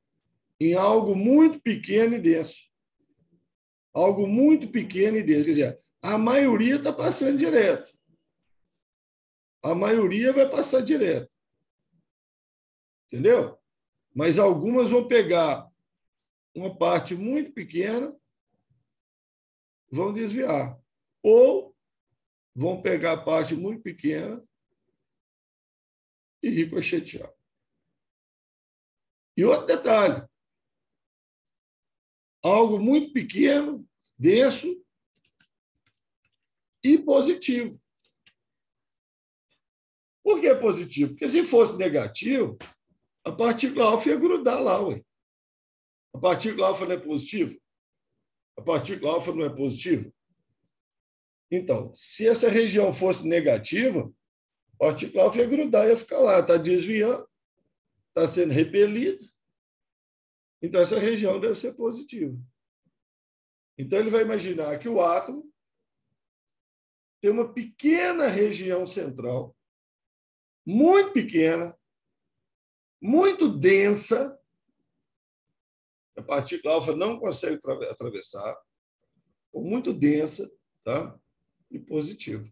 em algo muito pequeno e denso. Algo muito pequeno e denso. Quer dizer, a maioria está passando direto. A maioria vai passar direto. Entendeu? Mas algumas vão pegar uma parte muito pequena, vão desviar. Ou vão pegar a parte muito pequena e ricochetear. E outro detalhe, algo muito pequeno, denso e positivo. Por que positivo? Porque se fosse negativo, a partícula alfa ia grudar lá, ué. A partícula alfa não é positiva? A partícula alfa não é positiva? Então, se essa região fosse negativa, a partícula alfa ia grudar, ia ficar lá, está desviando, está sendo repelida. Então, essa região deve ser positiva. Então, ele vai imaginar que o átomo tem uma pequena região central, muito pequena, muito densa. A partícula alfa não consegue atravessar, muito densa, tá? E positiva.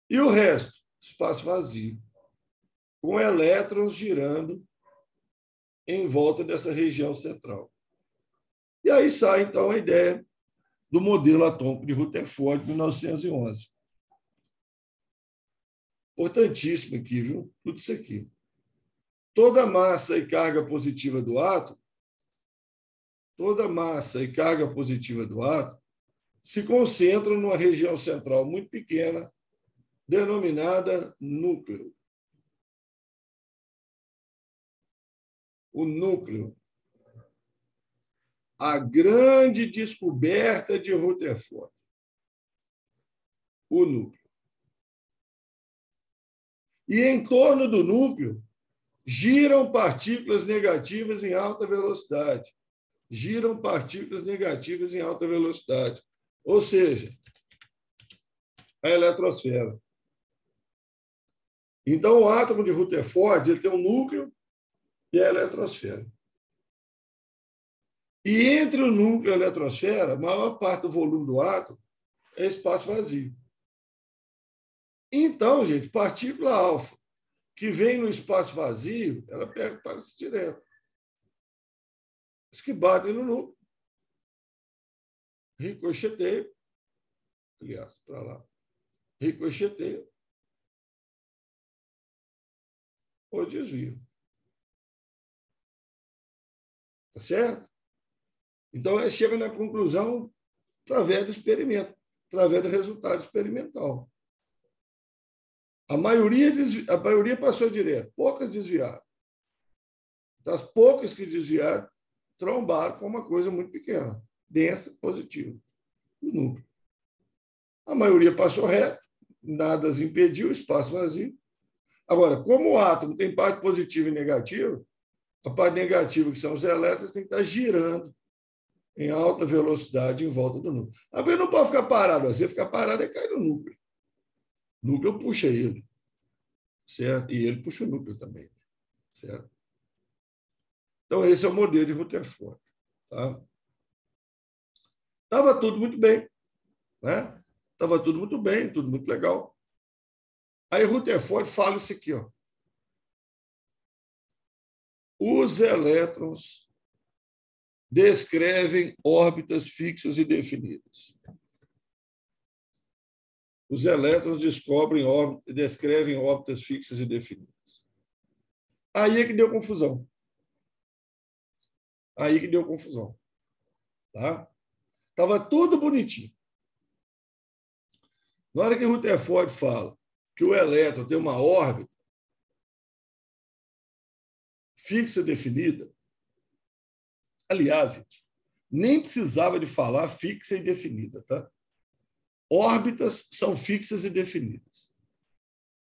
E o resto? Espaço vazio, com elétrons girando em volta dessa região central. E aí sai, então, a ideia do modelo atômico de Rutherford, de 1911. Importantíssimo aqui, viu? Tudo isso aqui. Toda massa e carga positiva do átomo, se concentram numa região central muito pequena, denominada núcleo. O núcleo. A grande descoberta de Rutherford. O núcleo. E em torno do núcleo giram partículas negativas em alta velocidade. Ou seja, a eletrosfera. Então, o átomo de Rutherford ele tem um núcleo e a eletrosfera. E entre o núcleo e a eletrosfera, a maior parte do volume do átomo é espaço vazio. Então, gente, partícula alfa que vem no espaço vazio, ela passa direto. As que batem no núcleo, ricocheteio, aliás, para lá, ricocheteio ou desvio. Tá certo? Então, ele chega na conclusão através do experimento, através do resultado experimental. A maioria passou direto, poucas desviaram. Das poucas que desviaram, trombaram com uma coisa muito pequena, densa, positiva, o núcleo. A maioria passou reto, nada as impediu, espaço vazio. Agora, como o átomo tem parte positiva e negativa, a parte negativa, que são os elétrons, tem que estar girando em alta velocidade em volta do núcleo. A vez não pode ficar parado. Você ficar parado e cai no núcleo. O núcleo puxa ele, certo? E ele puxa o núcleo também, certo? Então, esse é o modelo de Rutherford. Tá? Estava tudo muito bem, né? Estava tudo muito bem, tudo muito legal. Aí Rutherford fala isso aqui, ó. Os elétrons descrevem órbitas fixas e definidas. Os elétrons descrevem órbitas fixas e definidas. Aí é que deu confusão. Tá? Estava tudo bonitinho. Na hora que Rutherford fala que o elétron tem uma órbita fixa definida, aliás, gente, nem precisava de falar fixa e definida, tá? Órbitas são fixas e definidas.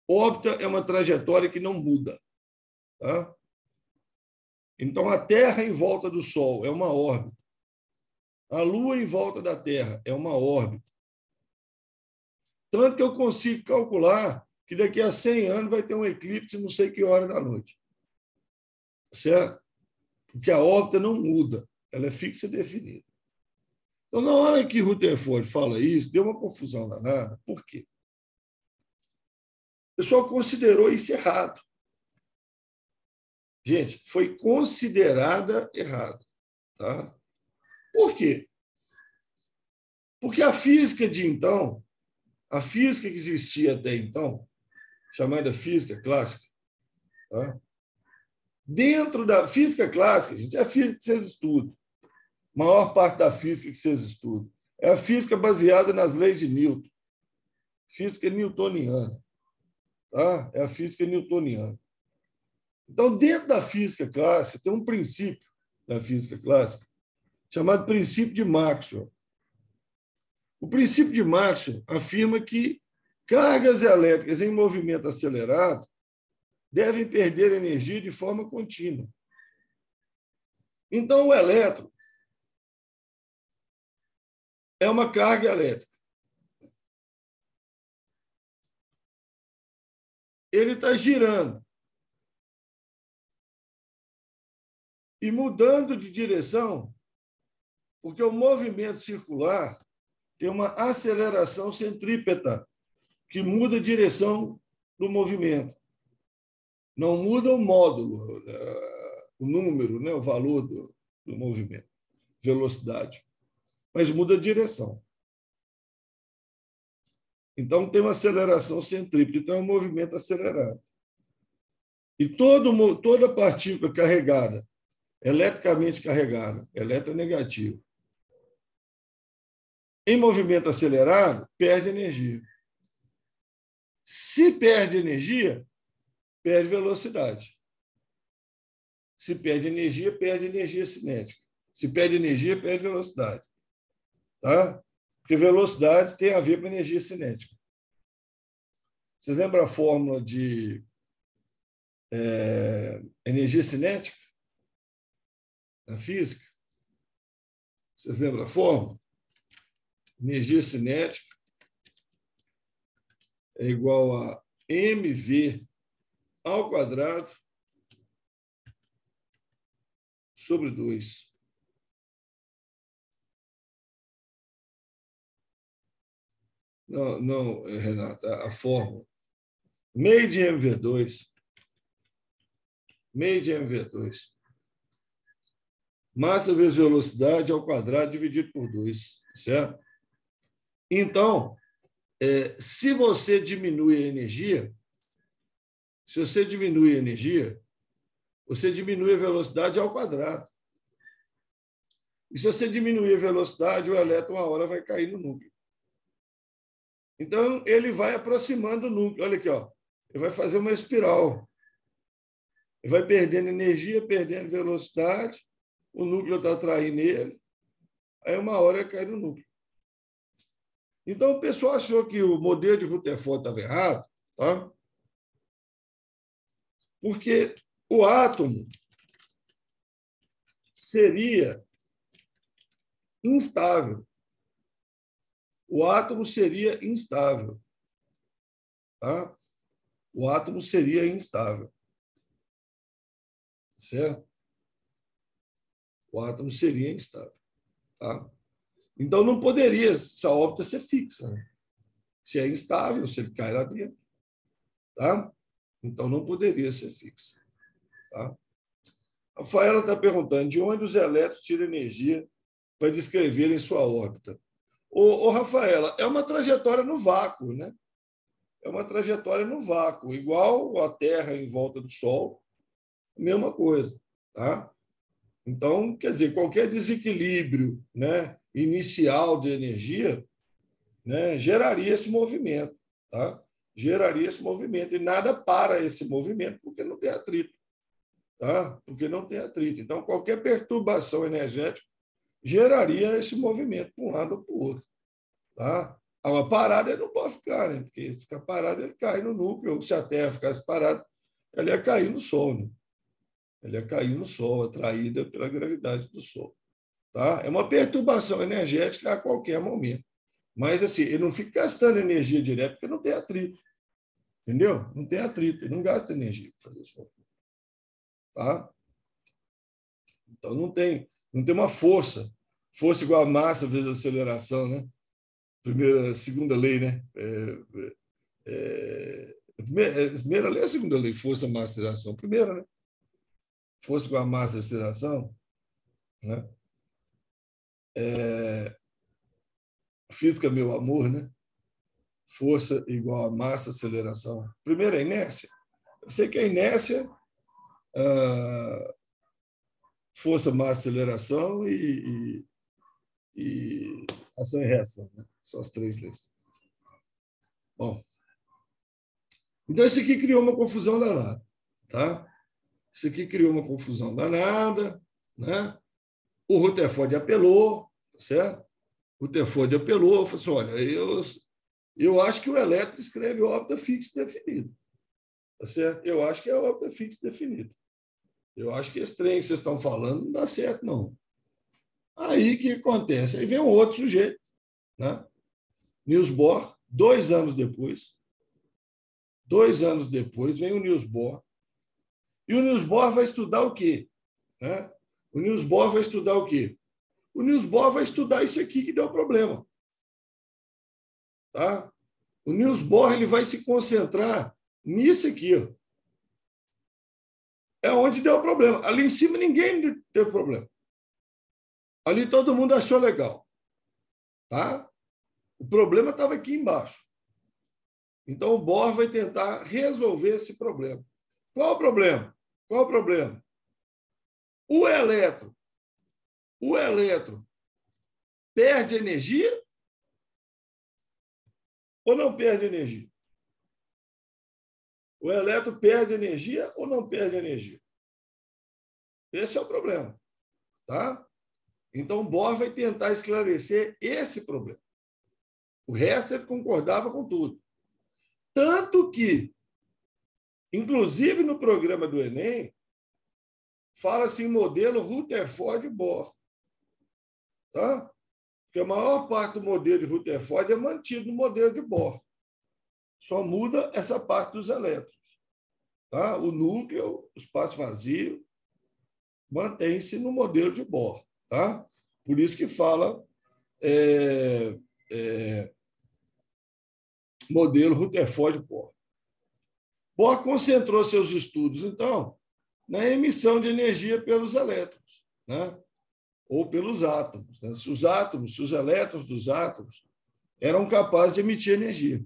Órbita é uma trajetória que não muda. Tá? Então, a Terra em volta do Sol é uma órbita. A Lua em volta da Terra é uma órbita. Tanto que eu consigo calcular que daqui a 100 anos vai ter um eclipse não sei que hora da noite. Certo? Porque a órbita não muda, ela é fixa e definida. Então, na hora que Rutherford fala isso, deu uma confusão danada. Por quê? O pessoal considerou isso errado. Gente, foi considerada errado. Tá? Por quê? Porque a física de então, a física que existia até então, chamada física clássica, tá? Dentro da física clássica, gente, é a física que vocês estudam. A maior parte da física que vocês estudam é a física baseada nas leis de Newton. Física newtoniana. Tá? É a física newtoniana. Então, dentro da física clássica, tem um princípio da física clássica chamado princípio de Maxwell. O princípio de Maxwell afirma que cargas elétricas em movimento acelerado devem perder energia de forma contínua. Então, o elétron é uma carga elétrica. Ele está girando e mudando de direção, porque o movimento circular tem uma aceleração centrípeta, que muda a direção do movimento. Não muda o módulo, o número, né, o valor do movimento, velocidade, mas muda a direção. Então, tem uma aceleração centrípeta, então é um movimento acelerado. E toda partícula carregada, eletricamente carregada, eletronegativo, em movimento acelerado, perde energia. Se perde energia, perde velocidade. Se perde energia cinética. Se perde energia, perde velocidade. Tá? Porque velocidade tem a ver com energia cinética. Vocês lembram a fórmula de energia cinética na física? Vocês lembram a fórmula? Energia cinética é igual a mv ao quadrado sobre 2. Não, Renata, a fórmula. Meio de mv2. Meio de mv2. Massa vezes velocidade ao quadrado dividido por 2. Certo? Então, se você diminui a energia, você diminui a velocidade ao quadrado. E se você diminuir a velocidade, o elétron, uma hora, vai cair no núcleo. Então, ele vai aproximando o núcleo. Olha aqui, ó. Ele vai fazer uma espiral. Ele vai perdendo energia, perdendo velocidade, o núcleo está atraindo ele, aí uma hora ele cai no núcleo. Então, o pessoal achou que o modelo de Rutherford estava errado, tá? Porque o átomo seria instável. O átomo seria instável. Tá? O átomo seria instável. Certo? O átomo seria instável. Tá? Então, não poderia essa órbita ser fixa. Né? Se é instável, se ele cai lá dentro. Tá? Então, não poderia ser fixa. Tá? A Rafaela está perguntando de onde os elétrons tiram energia para descreverem sua órbita. Ô, Rafaela, é uma trajetória no vácuo, né? É uma trajetória no vácuo, igual a Terra em volta do Sol, mesma coisa, tá? Então, quer dizer, qualquer desequilíbrio, né, inicial de energia, né, geraria esse movimento, tá? Geraria esse movimento e nada para esse movimento porque não tem atrito, tá? Porque não tem atrito. Então, qualquer perturbação energética geraria esse movimento para um lado ou para o outro, tá? Agora, parado ele não pode ficar, né? Porque se ficar parado, ele cai no núcleo. Ou se a Terra ficasse parada, ela ia cair no Sol, né? Ela ia cair no Sol, atraída pela gravidade do Sol. Tá? É uma perturbação energética a qualquer momento. Mas, assim, ele não fica gastando energia direto, porque não tem atrito. Entendeu? Não tem atrito, ele não gasta energia para fazer esse movimento. Tá? Então, não tem uma força. Força igual a massa vezes a aceleração, né? Segunda lei, né? A primeira lei é a segunda lei, força, massa, aceleração. Primeira, né? Força igual a massa, aceleração, né? Física, meu amor, né? Força igual a massa, aceleração. Primeiro, a inércia. Eu sei que a inércia, força, massa, aceleração e ação e reação, né? São as três leis. Bom, então isso aqui criou uma confusão danada, tá? Isso aqui criou uma confusão danada, né? O Rutherford apelou, certo? O Rutherford apelou, falou assim, olha, eu acho que o elétron escreve órbita fixa definida, tá certo? Eu acho que é órbita fixa definida. Eu acho que esse trem que vocês estão falando não dá certo, não. Aí o que acontece? Aí vem um outro sujeito, né? Niels Bohr, 2 anos depois, vem o Niels Bohr, e o Niels Bohr vai estudar o quê? Né? O Niels Bohr vai estudar o quê? O Niels Bohr vai estudar isso aqui que deu problema. Tá? O Niels Bohr ele vai se concentrar nisso aqui. Ó. É onde deu problema. Ali em cima ninguém teve problema. Ali todo mundo achou legal. Tá? O problema estava aqui embaixo. Então o Bohr vai tentar resolver esse problema. Qual o problema? Qual o problema? O elétron perde energia ou não perde energia? O elétron perde energia ou não perde energia? Esse é o problema. Tá? Então, Bohr vai tentar esclarecer esse problema. O resto ele concordava com tudo. Tanto que, inclusive no programa do Enem, fala-se em modelo Rutherford-Bohr. Tá? Porque a maior parte do modelo de Rutherford é mantido no modelo de Bohr. Só muda essa parte dos elétrons. Tá? O núcleo, o espaço vazio, mantém-se no modelo de Bohr. Tá? Por isso que fala modelo Rutherford-Bohr. Bohr concentrou seus estudos, então, na emissão de energia pelos elétrons, né? Ou pelos átomos. Né? Se os elétrons dos átomos eram capazes de emitir energia.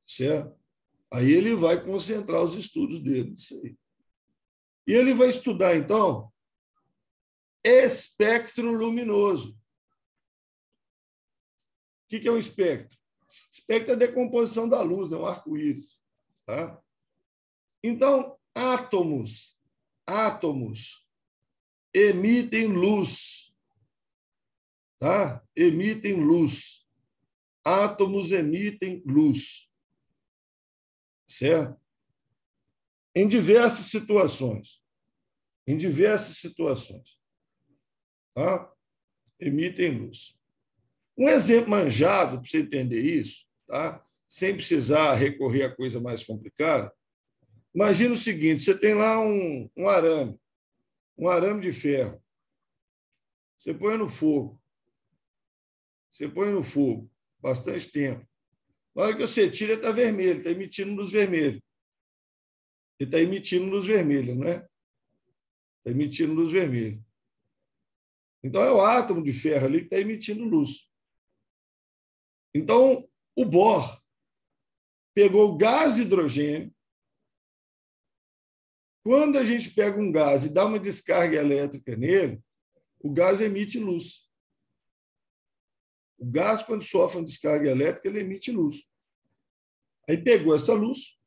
Certo? Aí ele vai concentrar os estudos dele nisso aí. E ele vai estudar, então, espectro luminoso. O que é um espectro? Espectro é a decomposição da luz, né? Um arco-íris. Tá? Então, átomos emitem luz. Tá? Emitem luz. Átomos emitem luz. Certo? Em diversas situações. Tá? Emitem luz. Um exemplo manjado, para você entender isso, tá? Sem precisar recorrer a coisa mais complicada, imagina o seguinte, você tem lá um arame de ferro. Você põe no fogo. Bastante tempo. Na hora que você tira, ele está vermelho, está emitindo luz vermelha. Ele está emitindo luz vermelha, não é? Está emitindo luz vermelha. Então, é o átomo de ferro ali que está emitindo luz. Então, o Bohr pegou o gás hidrogênio. Quando a gente pega um gás e dá uma descarga elétrica nele, o gás emite luz. O gás, quando sofre uma descarga elétrica, ele emite luz. Aí pegou essa luz,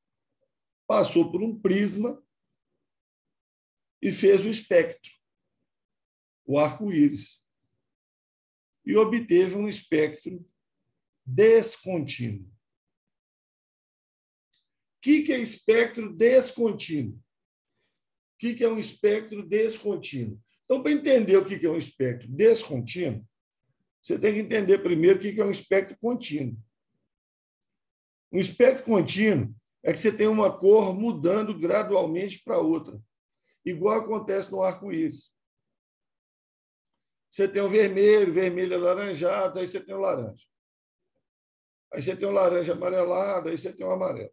passou por um prisma e fez o espectro, o arco-íris. E obteve um espectro descontínuo. O que é espectro descontínuo? O que é um espectro descontínuo? Então, para entender o que é um espectro descontínuo, você tem que entender primeiro o que é um espectro contínuo. Um espectro contínuo é que você tem uma cor mudando gradualmente para outra, igual acontece no arco-íris. Você tem o vermelho, vermelho alaranjado, aí você tem o laranja. Aí você tem o laranja amarelado, aí você tem o amarelo.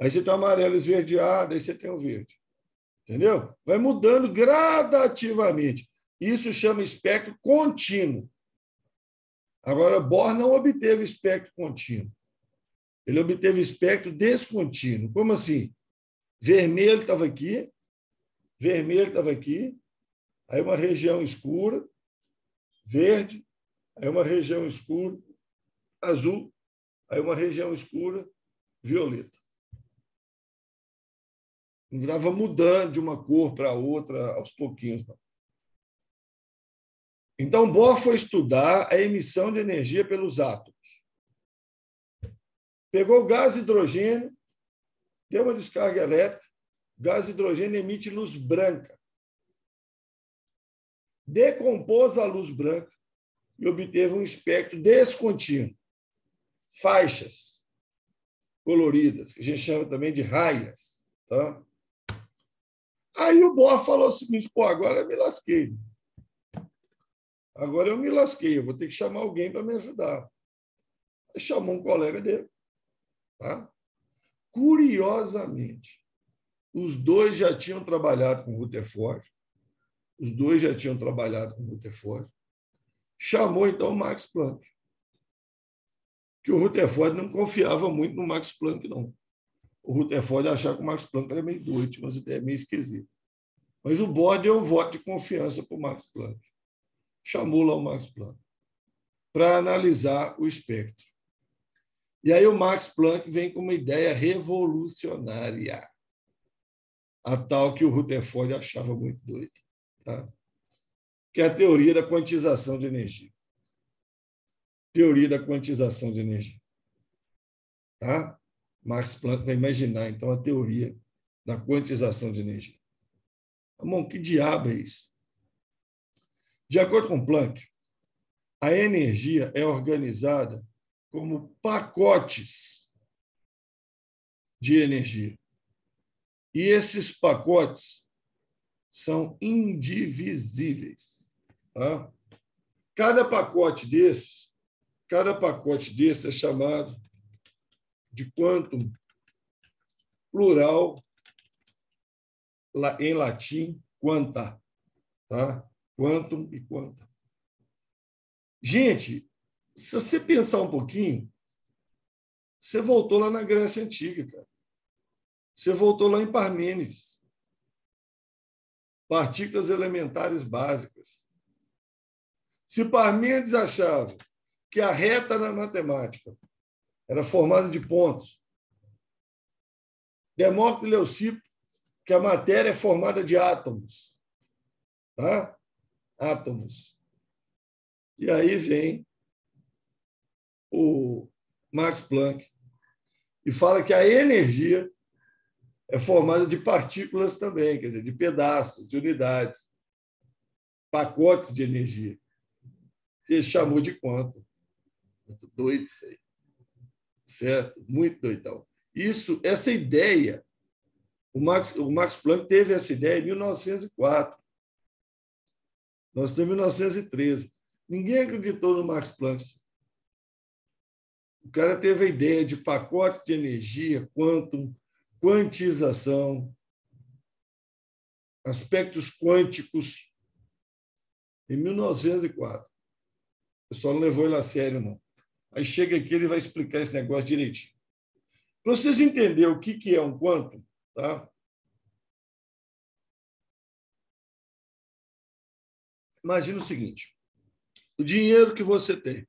Aí você tem o amarelo esverdeado, aí você tem o verde. Entendeu? Vai mudando gradativamente. Isso chama espectro contínuo. Agora, Bohr não obteve espectro contínuo. Ele obteve espectro descontínuo. Como assim? Vermelho estava aqui, vermelho estava aqui, aí uma região escura, verde, aí uma região escura, azul, aí uma região escura, violeta. Não estava mudando de uma cor para outra aos pouquinhos, não. Então, Bohr foi estudar a emissão de energia pelos átomos. Pegou o gás hidrogênio, deu uma descarga elétrica, o gás hidrogênio emite luz branca. Decompôs a luz branca e obteve um espectro descontínuo. Faixas coloridas, que a gente chama também de raias. Tá? Aí o Bohr falou o seguinte, agora eu me lasquei. Agora eu me lasquei, eu vou ter que chamar alguém para me ajudar. Aí chamou um colega dele. Tá? Curiosamente, os dois já tinham trabalhado com Rutherford, chamou então o Max Planck, que o Rutherford não confiava muito no Max Planck, não. O Rutherford achava que o Max Planck era meio doido, tinha umas ideias meio esquisitas. Mas o Bohr deu um voto de confiança para o Max Planck. Chamou lá o Max Planck para analisar o espectro. E aí o Max Planck vem com uma ideia revolucionária, a tal que o Rutherford achava muito doido, tá? Que é a teoria da quantização de energia. Teoria da quantização de energia. Tá? Max Planck vai imaginar, então, a teoria da quantização de energia. Bom, que diabo é isso? De acordo com Planck, a energia é organizada como pacotes de energia. E esses pacotes são indivisíveis. Tá? Cada pacote desse é chamado de quantum plural, em latim, quanta. Tá? Quantum e quanta. Gente, se você pensar um pouquinho, você voltou lá na Grécia Antiga, cara. Você voltou lá em Parmênides. Partículas elementares básicas. Se Parmênides achava que a reta na matemática era formada de pontos, Demócrito e Leucipo, que a matéria é formada de átomos. Tá? Átomos. E aí vem o Max Planck e fala que a energia é formada de partículas também, quer dizer, de pedaços, de unidades, pacotes de energia. Ele chamou de quantum. Muito doido isso aí. Certo? Muito doidão. Essa ideia, o Max Planck teve essa ideia em 1904. Nós estamos em 1913. Ninguém acreditou no Max Planck. O cara teve a ideia de pacotes de energia, quantum, quantização, aspectos quânticos, em 1904. O pessoal não levou ele a sério, não. Aí chega aqui, ele vai explicar esse negócio direitinho. Para vocês entenderem o que é um quantum, tá? Imagina o seguinte: o dinheiro que você tem.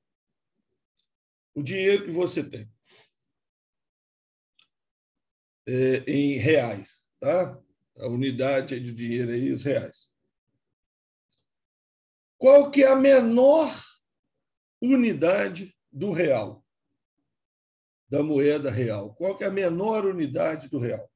Em reais, tá? A unidade de dinheiro aí, os reais. Qual que é a menor unidade do real, da moeda real? Qual que é a menor unidade do real?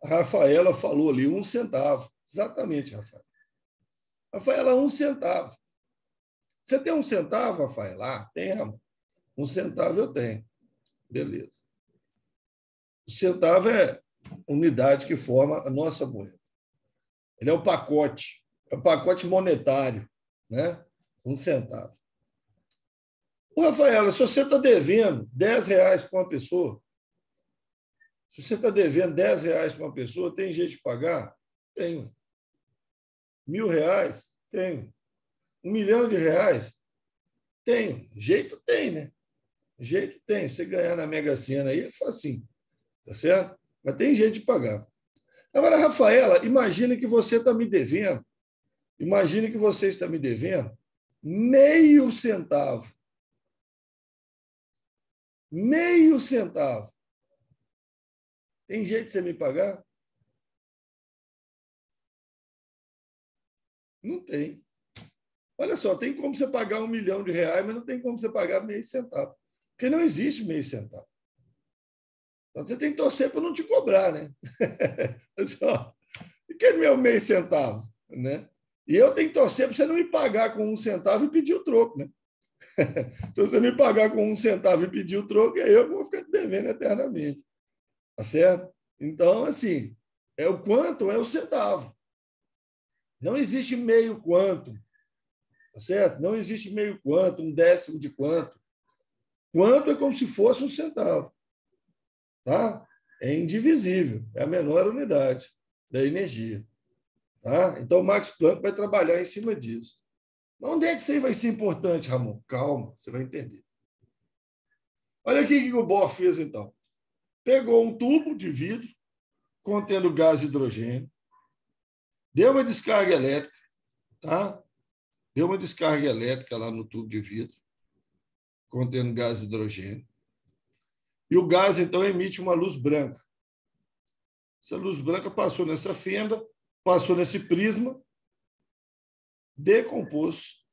A Rafaela falou ali, 1 centavo. Exatamente, Rafaela. Rafaela, 1 centavo. Você tem 1 centavo, Rafaela? Ah, tem, Ramon. 1 centavo eu tenho. Beleza. O centavo é a unidade que forma a nossa moeda. Ele é o pacote monetário, né? 1 centavo. Ô, Rafaela, se você está devendo R$ 10 para uma pessoa, se você está devendo R$ 10 para uma pessoa, tem jeito de pagar? Tenho. R$ 1.000? Tenho. R$ 1 milhão? Tenho. Jeito tem, né? Jeito tem. Se você ganhar na Mega Sena aí, é facinho. Tá certo? Mas tem jeito de pagar. Agora, Rafaela, imagina que você está me devendo. Imagine que você está me devendo meio centavo. Meio centavo. Tem jeito de você me pagar? Não tem. Olha só, tem como você pagar R$ 1 milhão, mas não tem como você pagar meio centavo. Porque não existe meio centavo. Então você tem que torcer para não te cobrar, né? E que é meu meio centavo, né? E eu tenho que torcer para você não me pagar com 1 centavo e pedir o troco, né? Se você me pagar com 1 centavo e pedir o troco, aí eu vou ficar te devendo eternamente. Tá certo? Então, assim, é o quanto é o centavo. Não existe meio quanto. Tá certo? Não existe meio quanto, um décimo de quanto. Quanto é como se fosse 1 centavo. Tá? É indivisível. É a menor unidade da energia. Tá? Então, o Max Planck vai trabalhar em cima disso. Mas onde é que isso aí vai ser importante, Ramon? Calma, você vai entender. Olha aqui o que o Bohr fez, então. Pegou um tubo de vidro contendo gás e hidrogênio, deu uma descarga elétrica, tá? Deu uma descarga elétrica lá no tubo de vidro, contendo gás e hidrogênio. E o gás, então, emite uma luz branca. Essa luz branca passou nessa fenda, passou nesse prisma, decompôs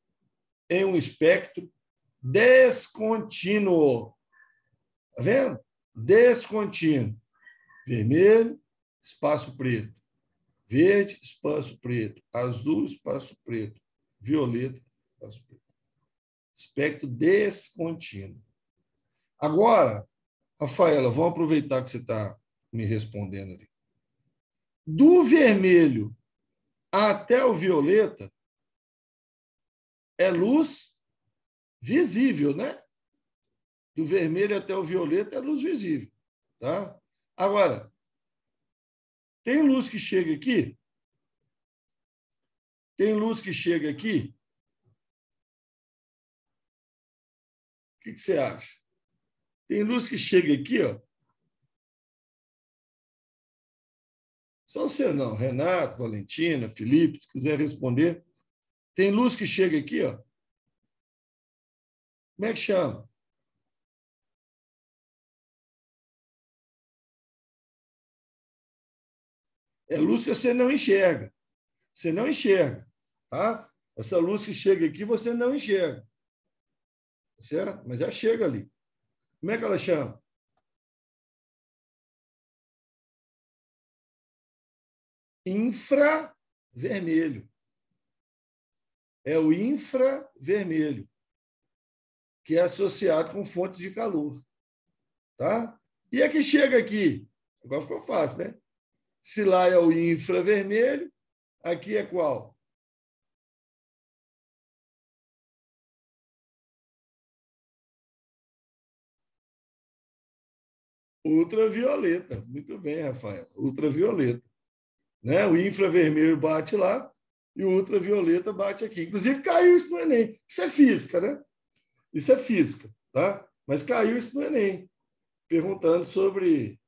em um espectro descontínuo. Está vendo? Descontínuo. Vermelho, espaço preto. Verde, espaço preto. Azul, espaço preto. Violeta, espaço preto. Espectro descontínuo. Agora, Rafaela, vamos aproveitar que você está me respondendo ali. Do vermelho até o violeta é luz visível, né? Do vermelho até o violeta é luz visível, tá? Agora, tem luz que chega aqui? Tem luz que chega aqui? O que você acha? Tem luz que chega aqui, ó. Só você não, Renato, Valentina, Felipe, se quiser responder. Tem luz que chega aqui, ó. Como é que chama? É luz que você não enxerga. Você não enxerga, tá? Essa luz que chega aqui, você não enxerga. Certo? Mas já chega ali. Como é que ela chama? Infravermelho. É o infravermelho, que é associado com fontes de calor. Tá? E a que chega aqui? Agora ficou fácil, né? Se lá é o infravermelho, aqui é qual? Ultravioleta. Muito bem, Rafael. Ultravioleta. Né? O infravermelho bate lá e o ultravioleta bate aqui. Inclusive, caiu isso no Enem. Isso é física, né? Isso é física, tá? Mas caiu isso no Enem, perguntando sobre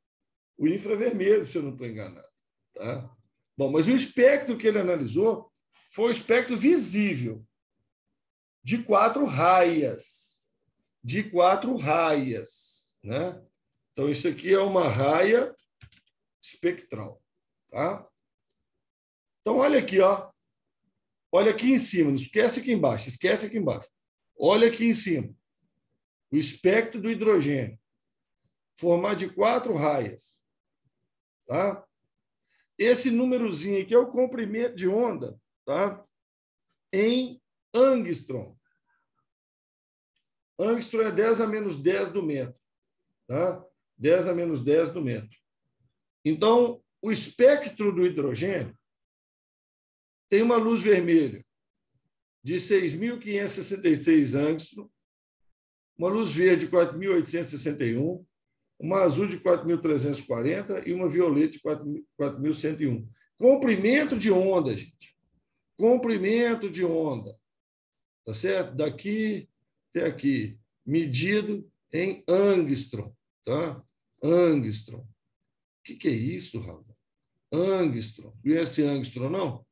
o infravermelho, se eu não estou enganado. Tá? Bom, mas o espectro que ele analisou foi o espectro visível, de 4 raias. De 4 raias. Né? Então, isso aqui é uma raia espectral. Tá? Então, olha aqui, ó. Olha aqui em cima, não esquece aqui embaixo, esquece aqui embaixo. Olha aqui em cima. O espectro do hidrogênio, formado de 4 raias. Tá? Esse númerozinho aqui é o comprimento de onda, tá? Em angstrom. Angstrom é 10 a menos 10 do metro. Tá? 10 a menos 10 do metro. Então, o espectro do hidrogênio tem uma luz vermelha de 6.566 angstrom, uma luz verde de 4.861, uma azul de 4.340 e uma violeta de 4.101. Comprimento de onda, gente. Comprimento de onda. Tá certo? Daqui até aqui. Medido em angstrom. Tá? Angstrom. O que é isso, Raul? Angstrom. Conhece angstrom, não?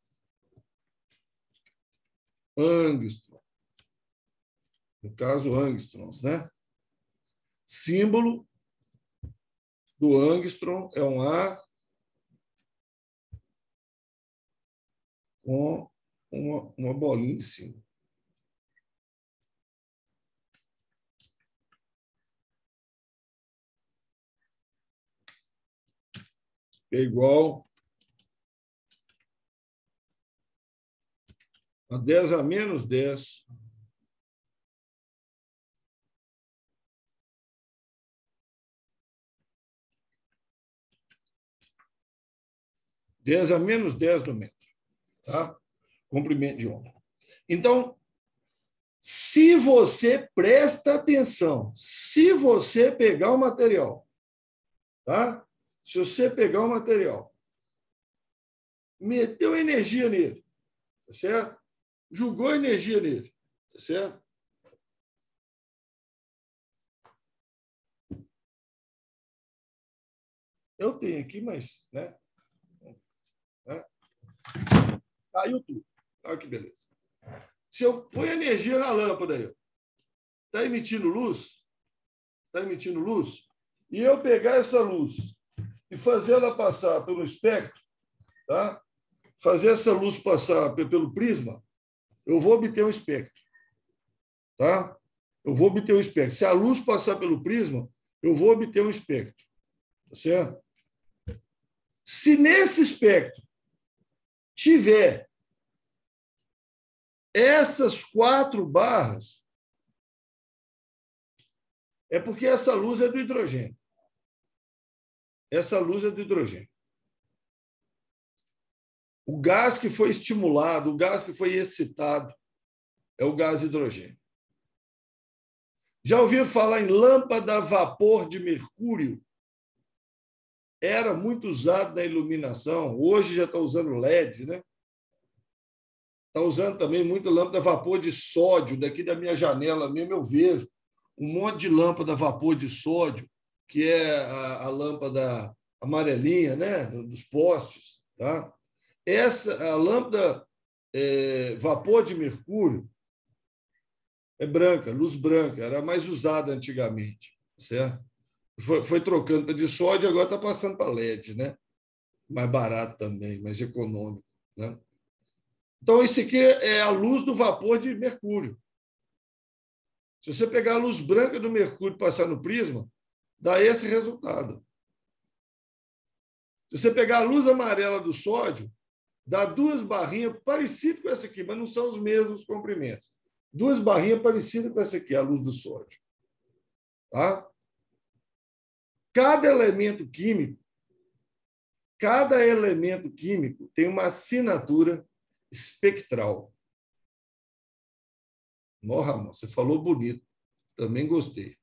Angstrom. No caso, angstroms, né? Símbolo do angstrom é um A com uma bolinha em cima. É igual a 10 a menos 10 10 a menos 10 do metro. Tá? Comprimento de onda. Então, se você presta atenção, se você pegar o material, tá? Se você pegar o material, meteu energia nele, tá certo? Jogou energia nele, tá certo? Eu tenho aqui, mas, né? Caiu tudo. Olha que beleza. Se eu põe energia na lâmpada aí, está emitindo luz? Está emitindo luz? E eu pegar essa luz e fazer ela passar pelo espectro, tá? Fazer essa luz passar pelo prisma, eu vou obter um espectro. Tá? Eu vou obter um espectro. Se a luz passar pelo prisma, eu vou obter um espectro. Tá certo? Se nesse espectro tiver essas 4 barras, é porque essa luz é do hidrogênio. Essa luz é do hidrogênio. O gás que foi estimulado, o gás que foi excitado, é o gás hidrogênio. Já ouviram falar em lâmpada a vapor de mercúrio? Era muito usado na iluminação. Hoje já está usando LEDs, né? Está usando também muita lâmpada a vapor de sódio. Daqui da minha janela mesmo eu vejo um monte de lâmpada a vapor de sódio, que é a lâmpada amarelinha, né? Dos postes. Tá? A lâmpada vapor de mercúrio é branca, luz branca, era mais usada antigamente, certo? Foi trocando para de sódio, agora está passando para LED, né? Mais barato também, mais econômico, né? Então, isso aqui é a luz do vapor de mercúrio. Se você pegar a luz branca do mercúrio e passar no prisma, dá esse resultado. Se você pegar a luz amarela do sódio, dá 2 barrinhas parecidas com essa aqui, mas não são os mesmos comprimentos. 2 barrinhas parecidas com essa aqui, a luz do sódio. Tá? Cada elemento químico tem uma assinatura espectral. Nó, Ramon, você falou bonito. Também gostei.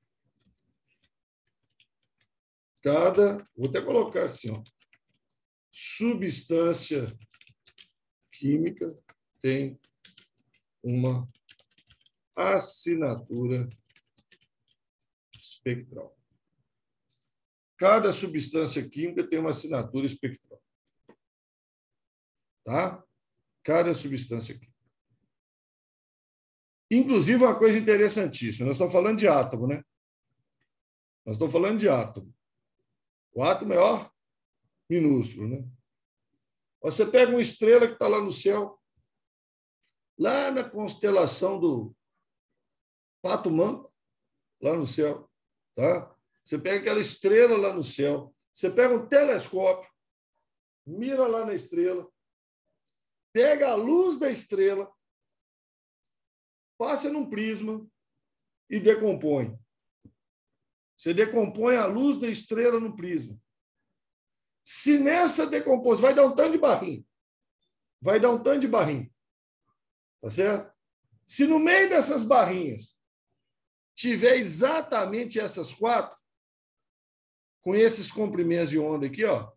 Vou até colocar assim, ó, substância química tem uma assinatura espectral. Cada substância química tem uma assinatura espectral. Tá? Cada substância química. Inclusive, uma coisa interessantíssima. Nós estamos falando de átomo, né? Nós estamos falando de átomo. O átomo é, ó, minúsculo, né? Você pega uma estrela que está lá no céu, lá na constelação do Pato Manco, lá no céu. Tá? Você pega aquela estrela lá no céu, você pega um telescópio, mira lá na estrela, pega a luz da estrela, passa num prisma e decompõe. Você decompõe a luz da estrela no prisma. Se nessa decomposição, vai dar um tanto de barrinho. Vai dar um tanto de barrinho. Tá certo? Se no meio dessas barrinhas tiver exatamente essas 4, com esses comprimentos de onda aqui, ó,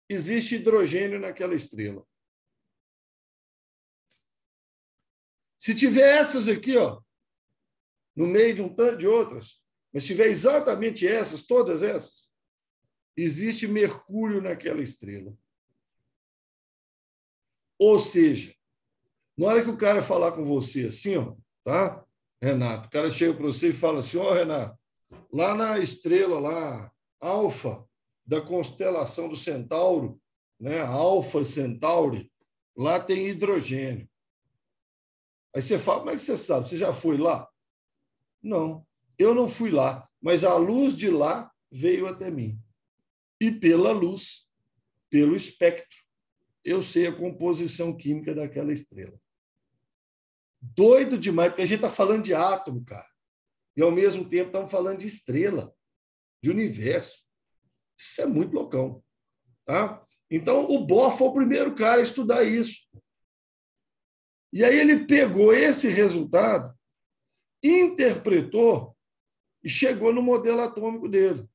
existe hidrogênio naquela estrela. Se tiver essas aqui, ó, no meio de um tanto de outras, mas tiver exatamente essas, todas essas, existe mercúrio naquela estrela. Ou seja, na hora que o cara falar com você assim, ó, tá, Renato, o cara chega para você e fala assim, ó, Renato, lá na estrela lá, Alfa, da constelação do Centauro, né, Alfa Centauri, lá tem hidrogênio. Aí você fala, como é que você sabe? Você já foi lá? Não, eu não fui lá, mas a luz de lá veio até mim. E pela luz, pelo espectro, eu sei a composição química daquela estrela. Doido demais, porque a gente está falando de átomo, cara. E, ao mesmo tempo, estamos falando de estrela, de universo. Isso é muito loucão. Tá? Então, o Bohr foi o primeiro cara a estudar isso. E aí ele pegou esse resultado, interpretou e chegou no modelo atômico dele.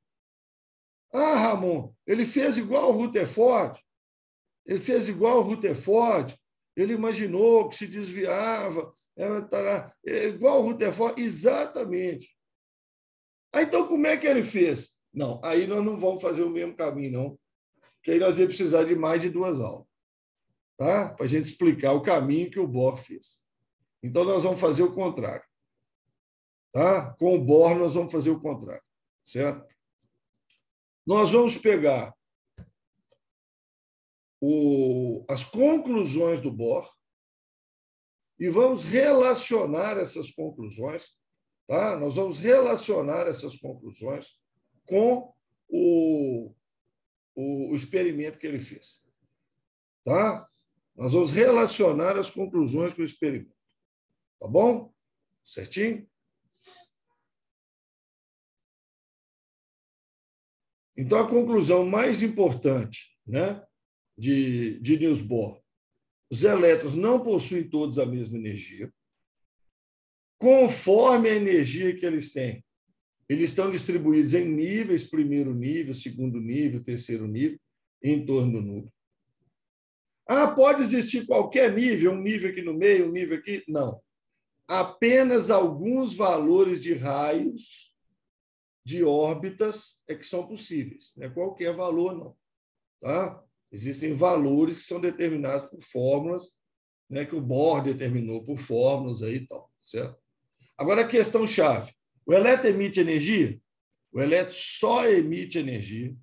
Ah, Ramon, ele fez igual o Rutherford. Ele fez igual o Rutherford. Ele imaginou que se desviava. Igual o Rutherford, exatamente. Aí, então, como é que ele fez? Não, aí nós não vamos fazer o mesmo caminho, não. Porque aí nós vamos precisar de mais de 2 aulas, tá? Para a gente explicar o caminho que o Bohr fez. Então, nós vamos fazer o contrário. Tá? Com o Bohr, nós vamos fazer o contrário. Certo? Nós vamos pegar as conclusões do Bohr e vamos relacionar essas conclusões, tá? Nós vamos relacionar essas conclusões com o experimento que ele fez. Tá? Nós vamos relacionar as conclusões com o experimento. Tá bom? Certinho? Então, a conclusão mais importante, né, de Niels Bohr: os elétrons não possuem todos a mesma energia. Conforme a energia que eles têm, eles estão distribuídos em níveis, primeiro nível, segundo nível, terceiro nível, em torno do núcleo. Ah, pode existir qualquer nível, um nível aqui no meio, um nível aqui? Não. Apenas alguns valores de raios de órbitas é que são possíveis. Não é qualquer valor, não. Tá? Existem valores que são determinados por fórmulas, né, que o Bohr determinou por fórmulas aí e tal. Certo? Agora, a questão-chave. O elétron emite energia? O elétron só emite energia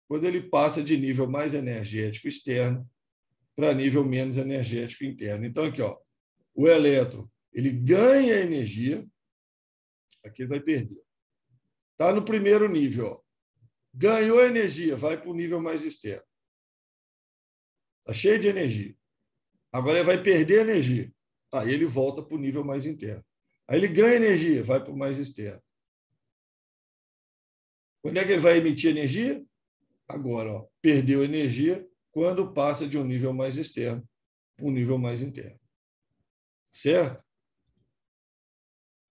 quando ele passa de nível mais energético externo para nível menos energético interno. Então, aqui, ó, o elétron ele ganha energia, aqui ele vai perder. Está no primeiro nível. Ó. Ganhou energia, vai para o nível mais externo. Está cheio de energia. Agora ele vai perder energia. Aí ele volta para o nível mais interno. Aí ele ganha energia, vai para o mais externo. Quando é que ele vai emitir energia? Agora, ó, perdeu energia quando passa de um nível mais externo para um nível mais interno. Certo?